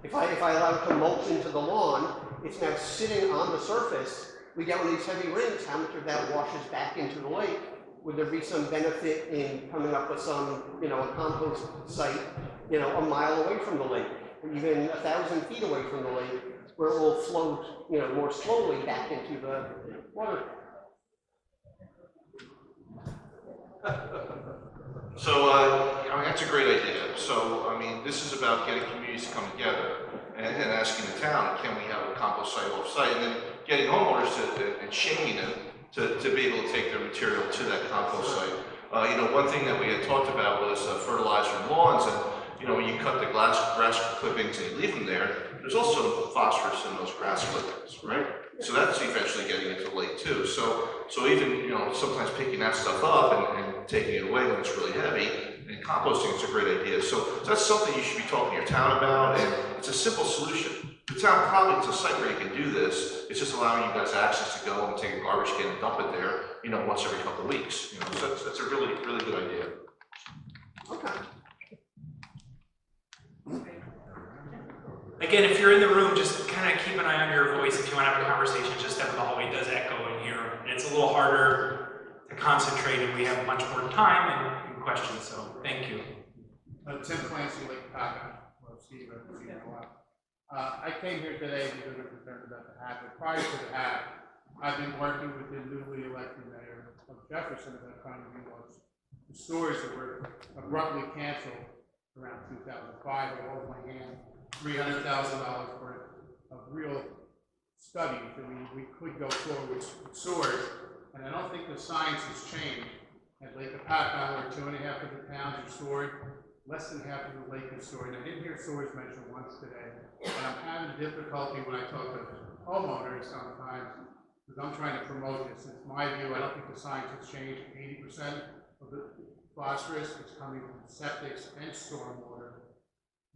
If I allow it to mulch into the lawn, it's now sitting on the surface. We get one of these heavy rains, how much of that washes back into the lake? Would there be some benefit in coming up with some, a compost site, a mile away from the lake, or even 1,000 feet away from the lake, where it will float, more slowly back into the water? So, that's a great idea. So, this is about getting communities to come together and asking the town, can we have a compost site off-site? And then getting homeowners and shaming them to be able to take their material to that compost site. One thing that we had talked about was fertilizer lawns, and when you cut the grass clippings and you leave them there, there's also phosphorus in those grass clippings, right? So that's eventually getting into the lake too. So even, sometimes picking that stuff up and taking it away when it's really heavy, and composting is a great idea. So that's something you should be talking to your town about, and it's a simple solution. The town probably has a site where you can do this. It's just allowing you guys access to go and take a garbage can and dump it there, once every couple of weeks. So that's a really, really good idea. Okay. Again, if you're in the room, just kind of keep an eye on your voice. If you want to have a conversation, just step in the hallway. It does echo in here, and it's a little harder to concentrate, and we have much more time and questions, so thank you. Tim Clancy, Lake Paca. Well, Steve, I haven't seen you in a while. I came here today because I'm concerned about the HAB, but prior to the HAB, I've been working with the newly elected mayor of Jefferson about trying to relaunch the stores that were abruptly canceled around 2005. I hold my hand, $300,000 worth of real studies that we could go forward with stores, and I don't think the science has changed. At Lake Paca, where 2.5 of the towns are stored, less than half of the lake is stored. I didn't hear stores mentioned once today, and I'm having difficulty when I talk to homeowners sometimes, because I'm trying to promote this. It's my view, I don't think the science has changed. 80% of the phosphorus is coming from septics and stormwater,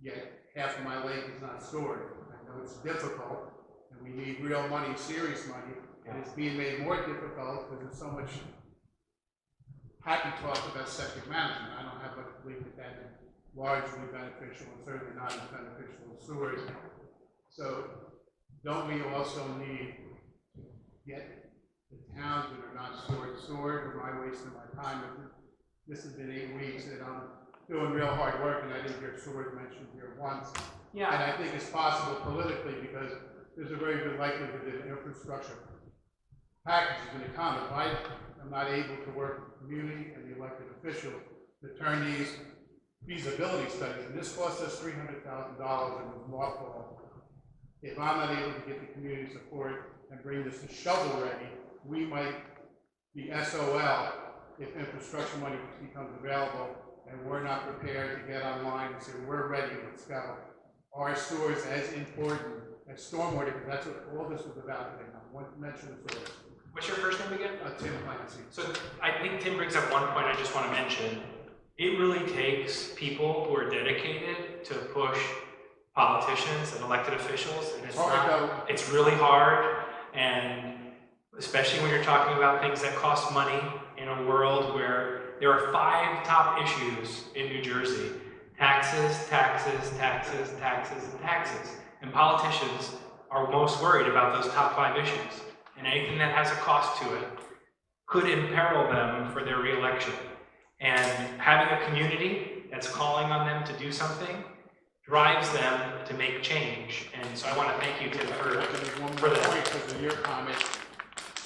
yet half of my lake is not stored. I know it's difficult, and we need real money, serious money, and it's being made more difficult because there's so much happy talk about septic management. I don't have much belief that that is largely beneficial and certainly not as beneficial as sewers. So don't we also need to get the towns that are not stored? Am I wasting my time? This has been 8 weeks that I'm doing real hard work, and I didn't hear storage mentioned here once. Yeah. And I think it's possible politically because there's a very good likelihood that an infrastructure package is going to come. If I am not able to work with the community and the elected officials to turn these feasibility studies, and this cost us $300,000 and was mothballed. If I'm not able to get the community support and bring this to shovel ready, we might be SOL if infrastructure money becomes available and we're not prepared to get online and say, we're ready, let's go. Are stores as important as stormwater? Because that's what all this was about today. I want to mention the stores. What's your first name again? Tim Clancy. So I think Tim brings up one point I just want to mention. It really takes people who are dedicated to push politicians and elected officials, and it's really hard, and especially when you're talking about things that cost money in a world where there are 5 top issues in New Jersey: taxes, taxes, taxes, taxes, and taxes. And politicians are most worried about those top 5 issues. And anything that has a cost to it could imperil them for their reelection. And having a community that's calling on them to do something drives them to make change. And so I want to thank you, Tim, for that. Point because of your comment.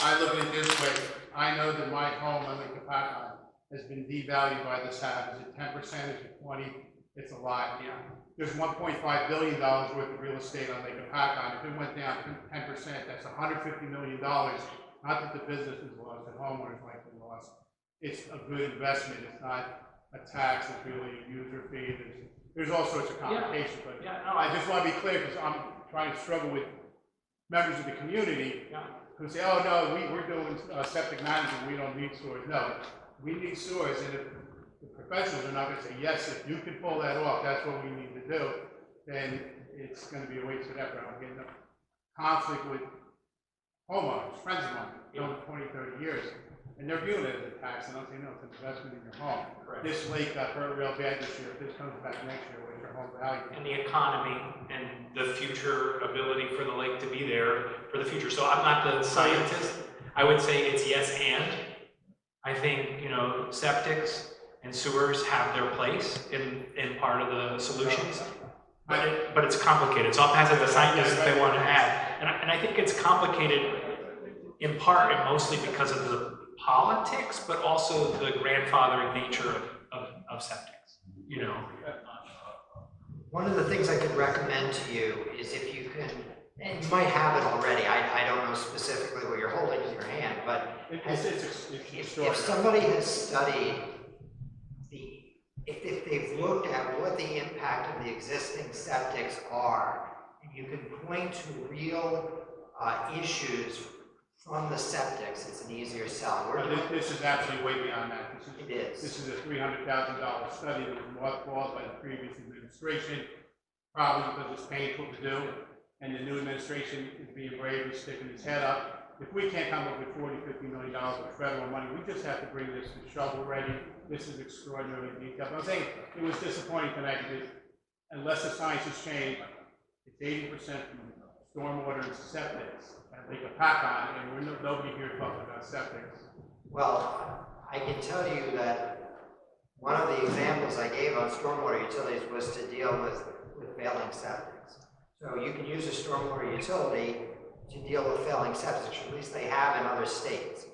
I look at it this way. I know that my home on Lake Paca has been devalued by this HAB. Is it 10%? Is it 20%? It's a lot. Yeah. There's $1.5 billion worth of real estate on Lake Paca. If it went down 10%, that's $150 million. Not that the business is lost, that homeowners likely lost. It's a good investment. It's not a tax. It's really a user fee. There's all sorts of complications. But I just want to be clear because I'm trying to struggle with members of the community who say, oh no, we're doing septic management. We don't need sewers. No, we need sewers. And if the professionals are not going to say, yes, if you can pull that off, that's what we need to do, then it's going to be a wasted effort. I'm getting conflict with homeowners, friends of mine, known for 20, 30 years, and they're viewing it as a tax, and I'm saying, no, it's an investment in your home. This lake got hurt real bad this year, if this comes back next year, what's your home value? And the economy and the future ability for the lake to be there for the future. So I'm not the scientist. I would say it's yes and. I think, you know, septics and sewers have their place in part of the solutions. But it's complicated. So I'll pass it to scientists if they want to add. And I think it's complicated in part and mostly because of the politics, but also the grandfathering nature of septics, you know. One of the things I could recommend to you is if you can, and you might have it already, I don't know specifically what you're holding in your hand, but if somebody has studied if they've looked at what the impact of the existing septics are, and you can point to real issues from the septics, it's an easier sell. This is actually way beyond that. This is a $300,000 study that was mothballed by the previous administration, probably because it's painful to do, and the new administration is being brave and sticking his head up. If we can't come up with $40, $50 million of federal money, we just have to bring this to shovel ready. This is extraordinarily detailed. But I'm saying it was disappointing tonight because unless the science has changed, it's 80% from stormwater and septics. And they could pack on, and nobody here talking about septics. Well, I can tell you that one of the examples I gave on stormwater utilities was to deal with failing septics. So you can use a stormwater utility to deal with failing septics, or at least they have in other states.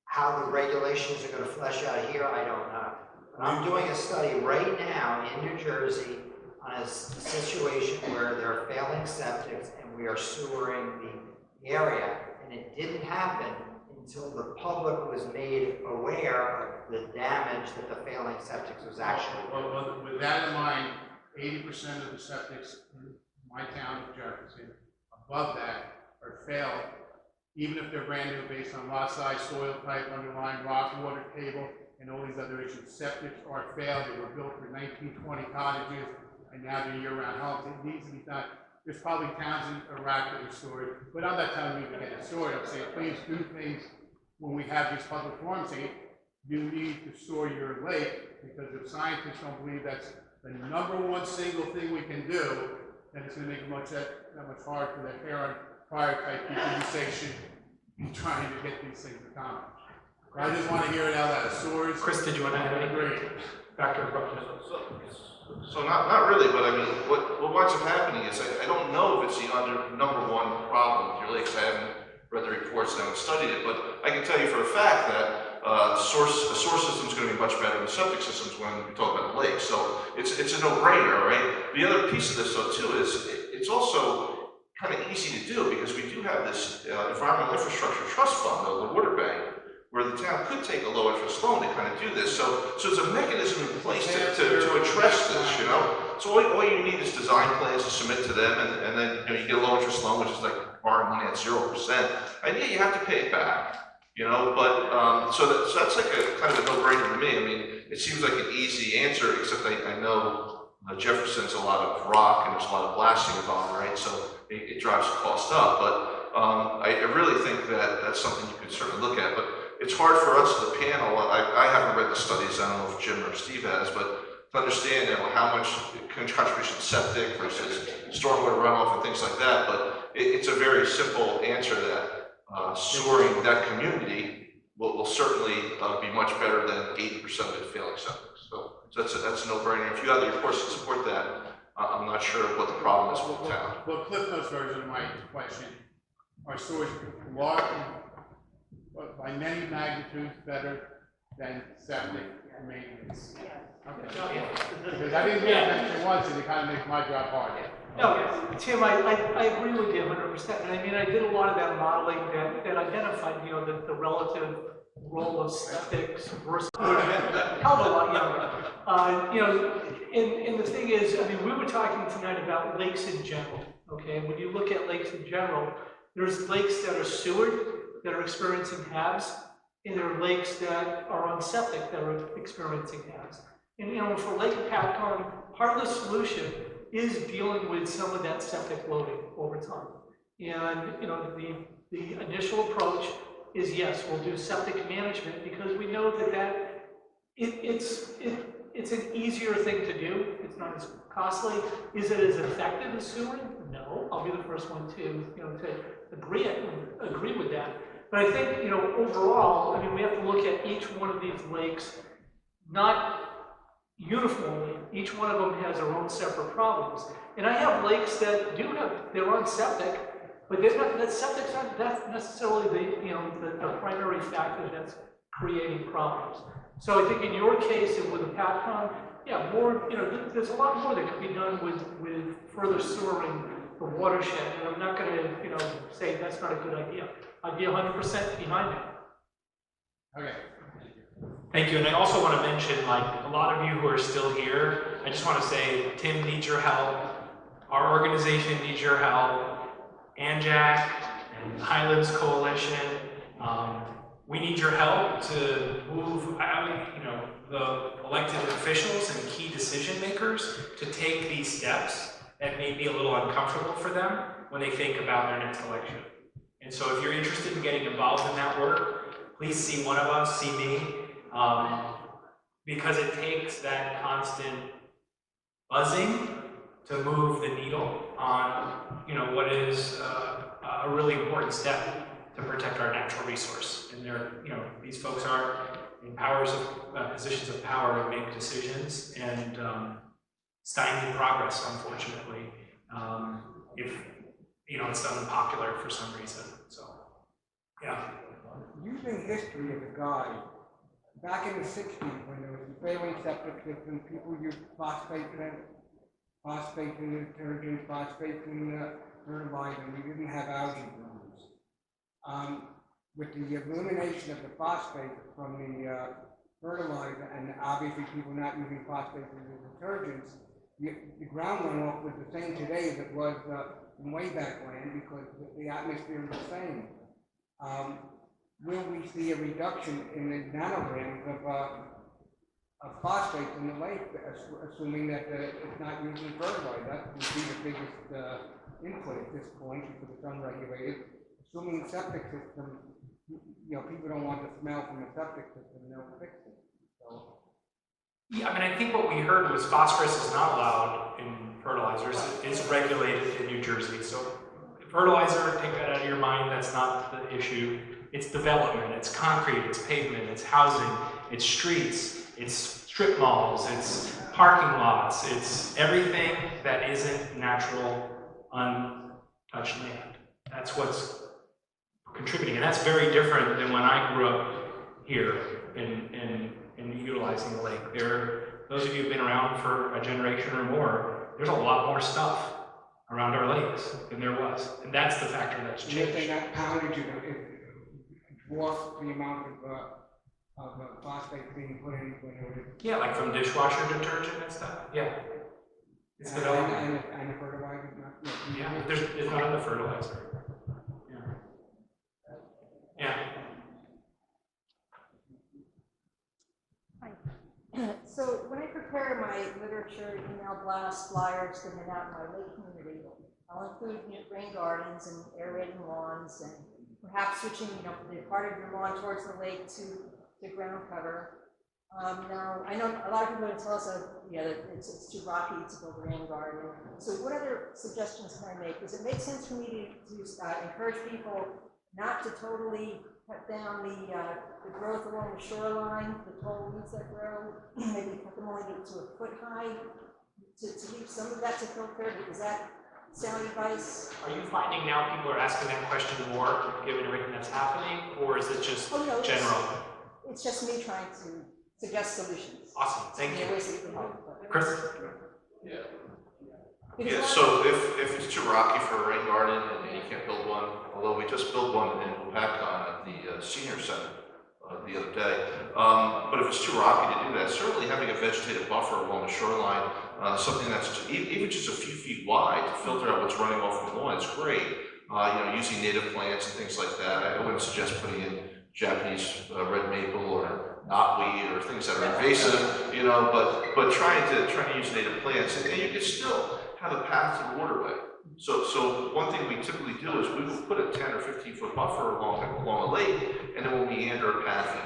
How the regulations are going to flesh out here, I don't know. But I'm doing a study right now in New Jersey on a situation where there are failing septics and we are sewering the area, and it didn't happen until the public was made aware of the damage that the failing septics was actually doing. Well, with that in mind, 80% of the septics in my town of Jefferson, above that, are failed, even if they're brand new based on lot size, soil type, underlying rock, water table, and all these other issues. Septics are failed. They were built for 1920 cottages, and now they're year-round homes. It needs to be done. There's probably towns in Iraq that are stored, but I'm not telling you to get it stored. I'm saying please do things when we have these public forums. Saying you need to store your lake, because if scientists don't believe that's the #1 single thing we can do, then it's going to make that much hard for the hair on fire type people who say should be trying to get these things accomplished. I just want to hear it out loud. Sewers. Chris, did you want to add anything? Great. Dr. So not really, but I mean, what winds up happening is I don't know if it's the #1 problem with your lakes. I haven't read the reports and I haven't studied it, but I can tell you for a fact that the source system is going to be much better than septic systems when we talk about the lake. So it's a no-brainer, right? The other piece of this, though, too, is it's also kind of easy to do because we do have this environmental infrastructure trust fund, the water bank, where the town could take a low interest loan to kind of do this. So it's a mechanism in place to address this, you know? So all you need is design plans to submit to them, and then you get a low interest loan, which is like borrowing money at 0%. And yeah, you have to pay it back, you know? But so that's like a kind of a no-brainer to me. I mean, it seems like an easy answer, except I know Jefferson's a lot of rock and there's a lot of blasting involved, right? So it drives the cost up. But I really think that that's something you could certainly look at. But it's hard for us as a panel. I haven't read the studies. I don't know if Jim or Steve has, but to understand how much contribution to septic versus stormwater runoff and things like that. But it's a very simple answer that sewering that community will certainly be much better than 80% of it failing septic. So that's a no-brainer. If you have the reports to support that, I'm not sure what the problem is with the town. Well, Cliff Notes version of my question, are sewers large, by many magnitudes better than septic maintenance? Okay. Because I didn't hear it mentioned once, and it kind of makes my job hard. No, Tim, I agree with you 100%. And I mean, I did a lot of that modeling that identified, you know, the relative role of septics versus hell of a lot younger. You know, and the thing is, I mean, we were talking tonight about lakes in general, okay? And when you look at lakes in general, there's lakes that are sewered, that are experiencing HABs, and there are lakes that are on septic that are experiencing HABs. And, you know, for Lake Patcon, part of the solution is dealing with some of that septic loading over time. And, you know, the initial approach is, yes, we'll do septic management because we know that it's an easier thing to do. It's not as costly. Is it as effective as sewering? No. I'll be the first one to agree with that. But I think, you know, overall, I mean, we have to look at each one of these lakes, not uniformly. Each one of them has their own separate problems. And I have lakes that do have their own septic, but they're not, that septic's not necessarily the primary factor that's creating problems. So I think in your case and with the PATCON, yeah, more, you know, there's a lot more that could be done with further sewering the watershed. And I'm not going to, you know, say that's not a good idea. I'd be 100% behind it. Okay. Thank you, and I also want to mention, like, a lot of you who are still here, I just want to say, Tim needs your help, our organization needs your help, ANJAC and Highlands Coalition, we need your help to move, you know, the elected officials and key decision makers to take these steps that may be a little uncomfortable for them when they think about their next election. And so if you're interested in getting involved in that work, please see one of us, see me, because it takes that constant buzzing to move the needle on, you know, what is a really important step to protect our natural resource. And they're, you know, these folks are in positions of power to make decisions and stymie progress, unfortunately, if, you know, it's unpopular for some reason. So, yeah. Using history as a guide, back in the 60s when there was the failing septic system, people used phosphate in detergent, phosphate in fertilizer, and we didn't have algae blooms. With the elimination of the phosphate from the fertilizer, and obviously people not using phosphate in the detergents, the ground runoff was the same today as it was in way back when, because the atmosphere is the same. Will we see a reduction in the nanograms of phosphate in the lake, assuming that it's not using fertilizer? That would be the biggest input at this point, because it's unregulated. Assuming septic system, you know, people don't want the smell from the septic system, they'll fix it. So. Yeah, I mean, I think what we heard was phosphorus is not allowed in fertilizers. It's regulated in New Jersey. So fertilizer, take that out of your mind, that's not the issue. It's development, it's concrete, it's pavement, it's housing, it's streets, it's strip malls, it's parking lots, it's everything that isn't natural, untouched land. That's what's contributing, and that's very different than when I grew up here in utilizing the lake. Those of you who've been around for a generation or more, there's a lot more stuff around our lakes than there was, and that's the factor that's changed. You're saying that poundage dwarfs the amount of phosphate being put in when it was... Yeah, like from dishwasher detergent and stuff. Yeah, it's development. And the fertilizer, not... Yeah, it's not in the fertilizer. Yeah. So when I prepare my literature, email blasts, flyers to hand out in my lake community, I'll include rain gardens and aerating lawns and perhaps switching, the part of your lawn towards the lake to ground cover. Now, I know a lot of people are going to tell us that it's too rocky to build a rain garden. So what other suggestions can I make? Does it make sense for me to encourage people not to totally cut down the growth along the shoreline, the tall weeds that grow, maybe cut them only to a foot high, to leave some of that to filter? Is that sound advice? Are you finding now people are asking that question more, given everything that's happening, or is it just general? It's just me trying to suggest solutions. Awesome, thank you. Chris? Yeah. Yeah, so if it's too rocky for a rain garden and you can't build one, although we just built one in PATCON at the senior center the other day, but if it's too rocky to do that, certainly having a vegetative buffer along the shoreline, something that's even just a few feet wide to filter out what's running off the lawn is great. Using native plants and things like that. I wouldn't suggest putting in Japanese red maple or knotweed or things that are invasive, but trying to use native plants, and you can still have a path to the waterway. So one thing we typically do is we will put a 10 or 15-foot buffer along a lake, and then we'll meander a path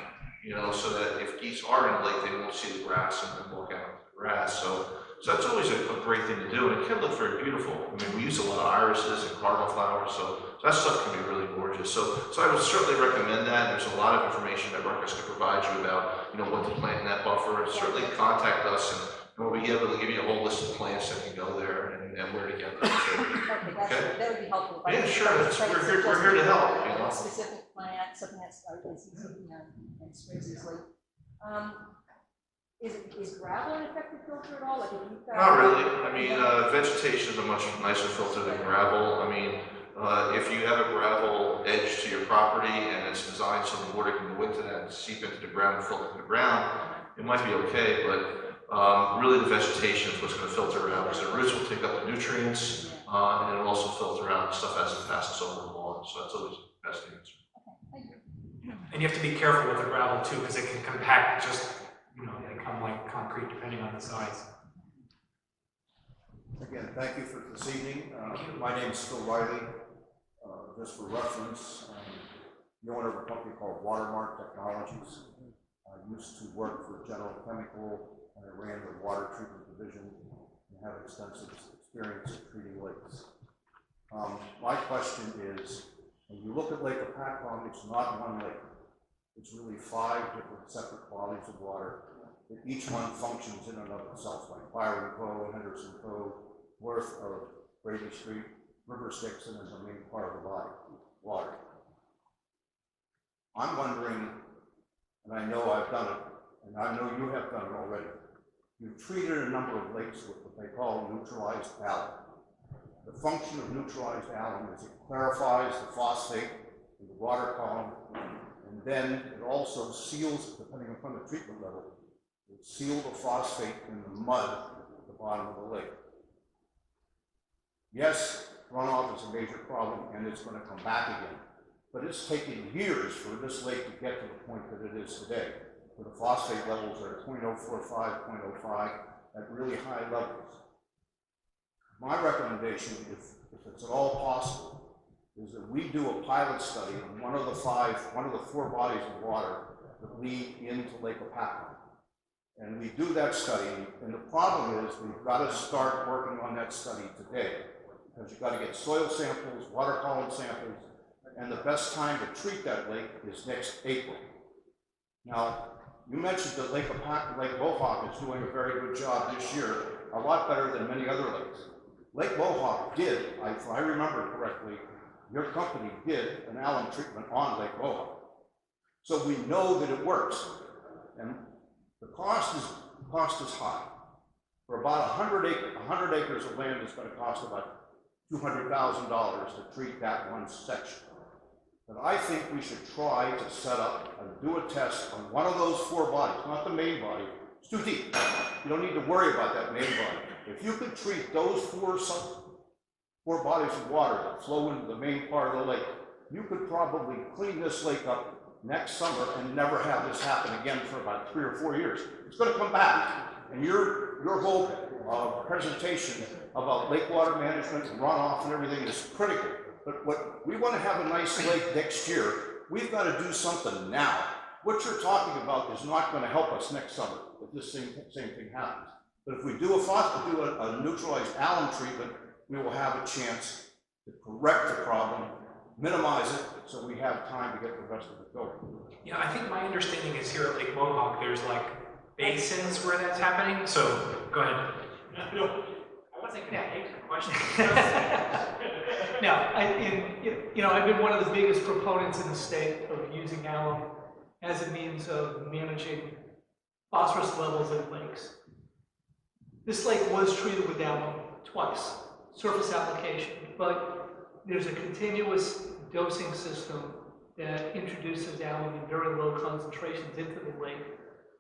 in, so that if geese are in the lake, they won't see the grass and then walk out into the grass. So that's always a great thing to do, and it can look very beautiful. I mean, we use a lot of irises and cardinal flowers, so that stuff can be really gorgeous. So I would certainly recommend that. There's a lot of information that Rutgers can provide you about, what to plant in that buffer, and certainly contact us, and we'll be able to give you a whole list of plants that can go there and where to get them. Okay, that would be helpful. Yeah, sure, we're here to help, A specific plant, something that's easy and springs easily. Is gravel an effective filter at all? Like if you've got... Not really. I mean, vegetation is a much nicer filter than gravel. I mean, if you have a gravel edge to your property and it's designed so the water can go into that and seep into the ground and filter the ground, it might be okay, but really the vegetation is what's going to filter out, because the roots will take up the nutrients, and it'll also filter out stuff as it passes over the lawn. So that's always the best answer. And you have to be careful with the gravel too, because it can compact just, they come like concrete depending on the size. Again, thank you for this evening. My name is Phil Riley. Just for reference, I'm the owner of a company called Watermark Technologies. I used to work for General Chemical, and I ran the water treatment division and have extensive experience in treating lakes. My question is, when you look at Lake Apacon, it's not one lake. It's really 5 different separate bodies of water that each one functions in and of itself, like Byron Cove, Henderson Cove, Worth of Brady Street, River Styx, and is the main part of the body, water. I'm wondering, and I know I've done it, and I know you have done it already, you've treated a number of lakes with what they call neutralized alum. The function of neutralized alum is it clarifies the phosphate in the water column, and then it also seals, depending upon the treatment level, it seals the phosphate in the mud at the bottom of the lake. Yes, runoff is a major problem, and it's going to come back again. But it's taken years for this lake to get to the point that it is today, where the phosphate levels are 0.045, 0.05 at really high levels. My recommendation, if it's at all possible, is that we do a pilot study on one of the 4 bodies of water that lead into Lake Apacon. And we do that study, and the problem is we've got to start working on that study today, because you've got to get soil samples, water column samples, and the best time to treat that lake is next April. Now, you mentioned that Lake Mohawk is doing a very good job this year, a lot better than many other lakes. Lake Mohawk did, if I remember correctly, your company did an alum treatment on Lake Mohawk. So we know that it works. And the cost is high. For about 100 acres of land, it's going to cost about $200,000 to treat that one section. But I think we should try to set up and do a test on one of those 4 bodies, not the main body. It's too deep. You don't need to worry about that main body. If you could treat those 4 bodies of water that flow into the main part of the lake, you could probably clean this lake up next summer and never have this happen again for about 3 or 4 years. It's going to come back, and your whole presentation about lake water management and runoff and everything is critical. But what we want to have a nice lake next year, we've got to do something now. What you're talking about is not going to help us next summer if this same thing happens. But if we do a neutralized alum treatment, we will have a chance to correct the problem, minimize it, so we have time to get the rest of it going. Yeah, I think my understanding is here at Lake Mohawk, there's like basins where that's happening. So go ahead. No, I wasn't going to take the question. Now, I've been one of the biggest proponents in the state of using alum as a means of managing phosphorus levels in lakes. This lake was treated with alum twice, surface application, but there's a continuous dosing system that introduces alum in very low concentrations into the lake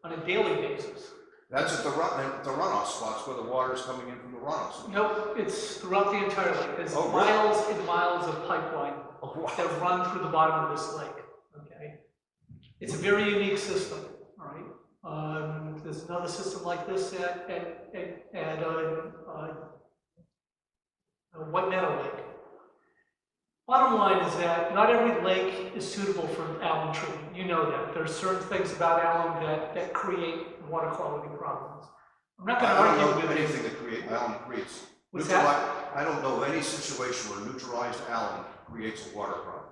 on a daily basis. That's at the runoff spots where the water is coming in from the runoff. Nope, it's throughout the entire lake. There's really? miles and miles of pipeline that run through the bottom of this lake, okay? It's a very unique system, all right? There's another system like this at White Meadow Lake. Bottom line is that not every lake is suitable for alum treatment. You know that. There's certain things about alum that create water quality problems. I'm not going to I don't argue know with anything you. that alum creates. What's that? I don't know any situation where neutralized alum creates a water problem.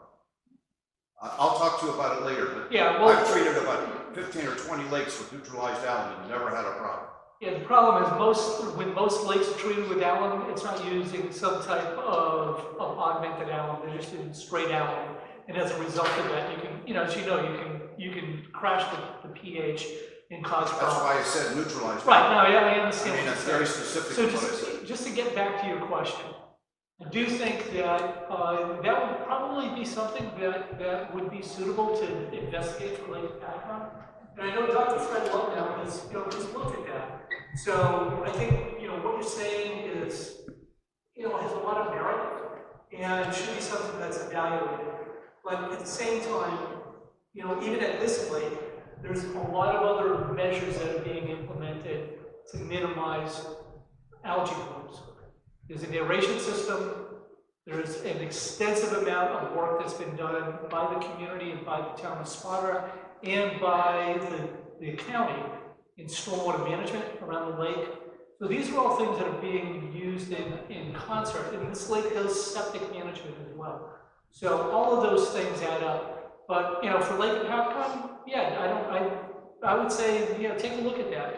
I'll talk to you about it later, but Yeah, well, I've treated about 15 or 20 lakes with neutralized alum and never had a problem. yeah, the problem is when most lakes are treated with alum, it's not using some type of augmented alum. They're just using straight alum, and as a result of that, as you know, you can crash the pH and cause That's problems. why I said neutralized. Right. alum. No, I understand. I mean, what that's you're very saying. specific So to what I said. just to get back to your question, I do think that that would probably be something that would be suitable to investigate for Lake Patacon. And I know Dr. Fred Lubnow has looked at that. So I think what you're saying is has a lot of merit and should be something that's evaluated. But at the same time, even at this lake, there's a lot of other measures that are being implemented to minimize algae blooms. There's an aeration system. There's an extensive amount of work that's been done by the community and by the town of Sparta and by the county in stormwater management around the lake. So these are all things that are being used in concert. And this lake does septic management as well. So all of those things add up. But for Lake Patacon, yeah, I would say take a look at that.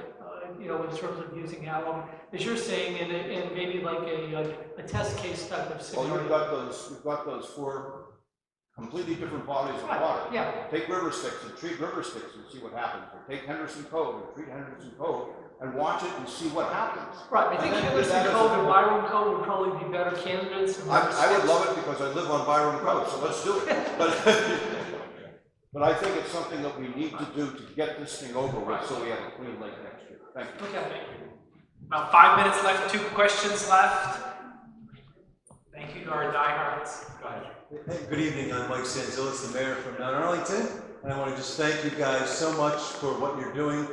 In terms of using alum, as you're saying, in maybe like a test case type of scenario. Well, you've got those 4 completely different bodies of water. Yeah. Take River Styx and treat River Styx and see what happens. Or take Henderson Cove and treat Henderson Cove and watch it and see what happens. Right. I think Henderson Cove and Byron Cove would probably be better candidates. I would love it because I live on Byron Cove, so let's do it. But I think it's something that we need to do to get this thing over with so we have a clean lake next year. Thank you. Okay. About 5 minutes left, 2 questions left. Thank you to our diehards. Go ahead. Hey, good evening. I'm Mike Sanzillis, the mayor from Mount Arlington, and I want to just thank you guys so much for what you're doing.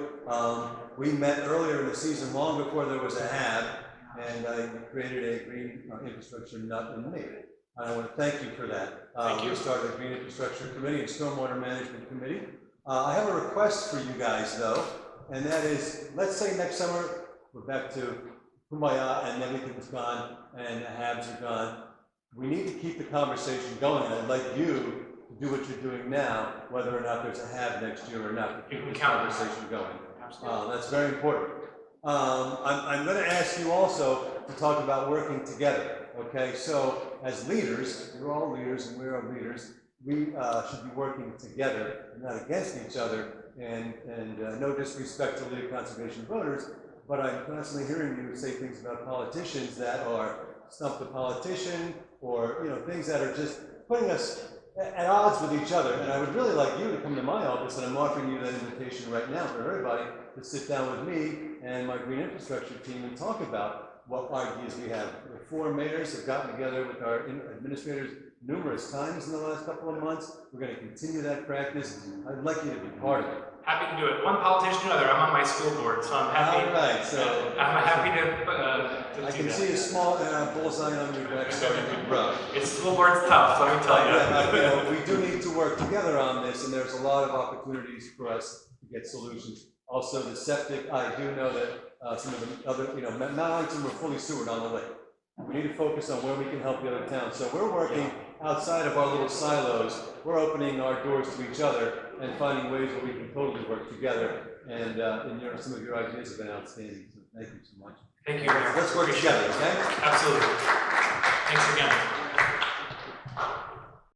We met earlier in the season, long before there was a HAB, and I created a green infrastructure nut in me. And I want to thank you for that. Thank you. We started a Green Infrastructure Committee and Stormwater Management Committee. I have a request for you guys, though, and that is, let's say next summer, we're back to Kumbaya and everything's gone and the HABs are gone. We need to keep the conversation going, and I'd like you to do what you're doing now, whether or not there's a HAB next year or not, to keep this conversation going. That's very important. I'm going to ask you also to talk about working together. Okay, so as leaders, you're all leaders and we're all leaders, we should be working together and not against each other, and no disrespect to lead conservation voters, but I'm constantly hearing you say things about politicians that are stump the politician, or things that are just putting us at odds with each other. And I would really like you to come to my office, and I'm offering you that invitation right now for everybody to sit down with me and my green infrastructure team and talk about what ideas we have. The 4 mayors have gotten together with our administrators numerous times in the last couple of months. We're going to continue that practice. I'd like you to be part of it. Happy to do it. One politician or another. I'm on my school board, so I'm happy. All right, so I'm happy to I do can that. see a small bullseye on your back starting to grow. It's school board's tough, let me tell you. We do need to work together on this, and there's a lot of opportunities for us to get solutions. Also, the septic, I do know that some of the other, Mount Arlington, we're fully sewered on the lake. We need to focus on where we can help the other towns. So we're working outside of our little silos. We're opening our doors to each other and finding ways where we can totally work together. And some of your ideas have been outstanding. So thank you so much. Thank you. Let's work together, okay? Absolutely. Thanks again.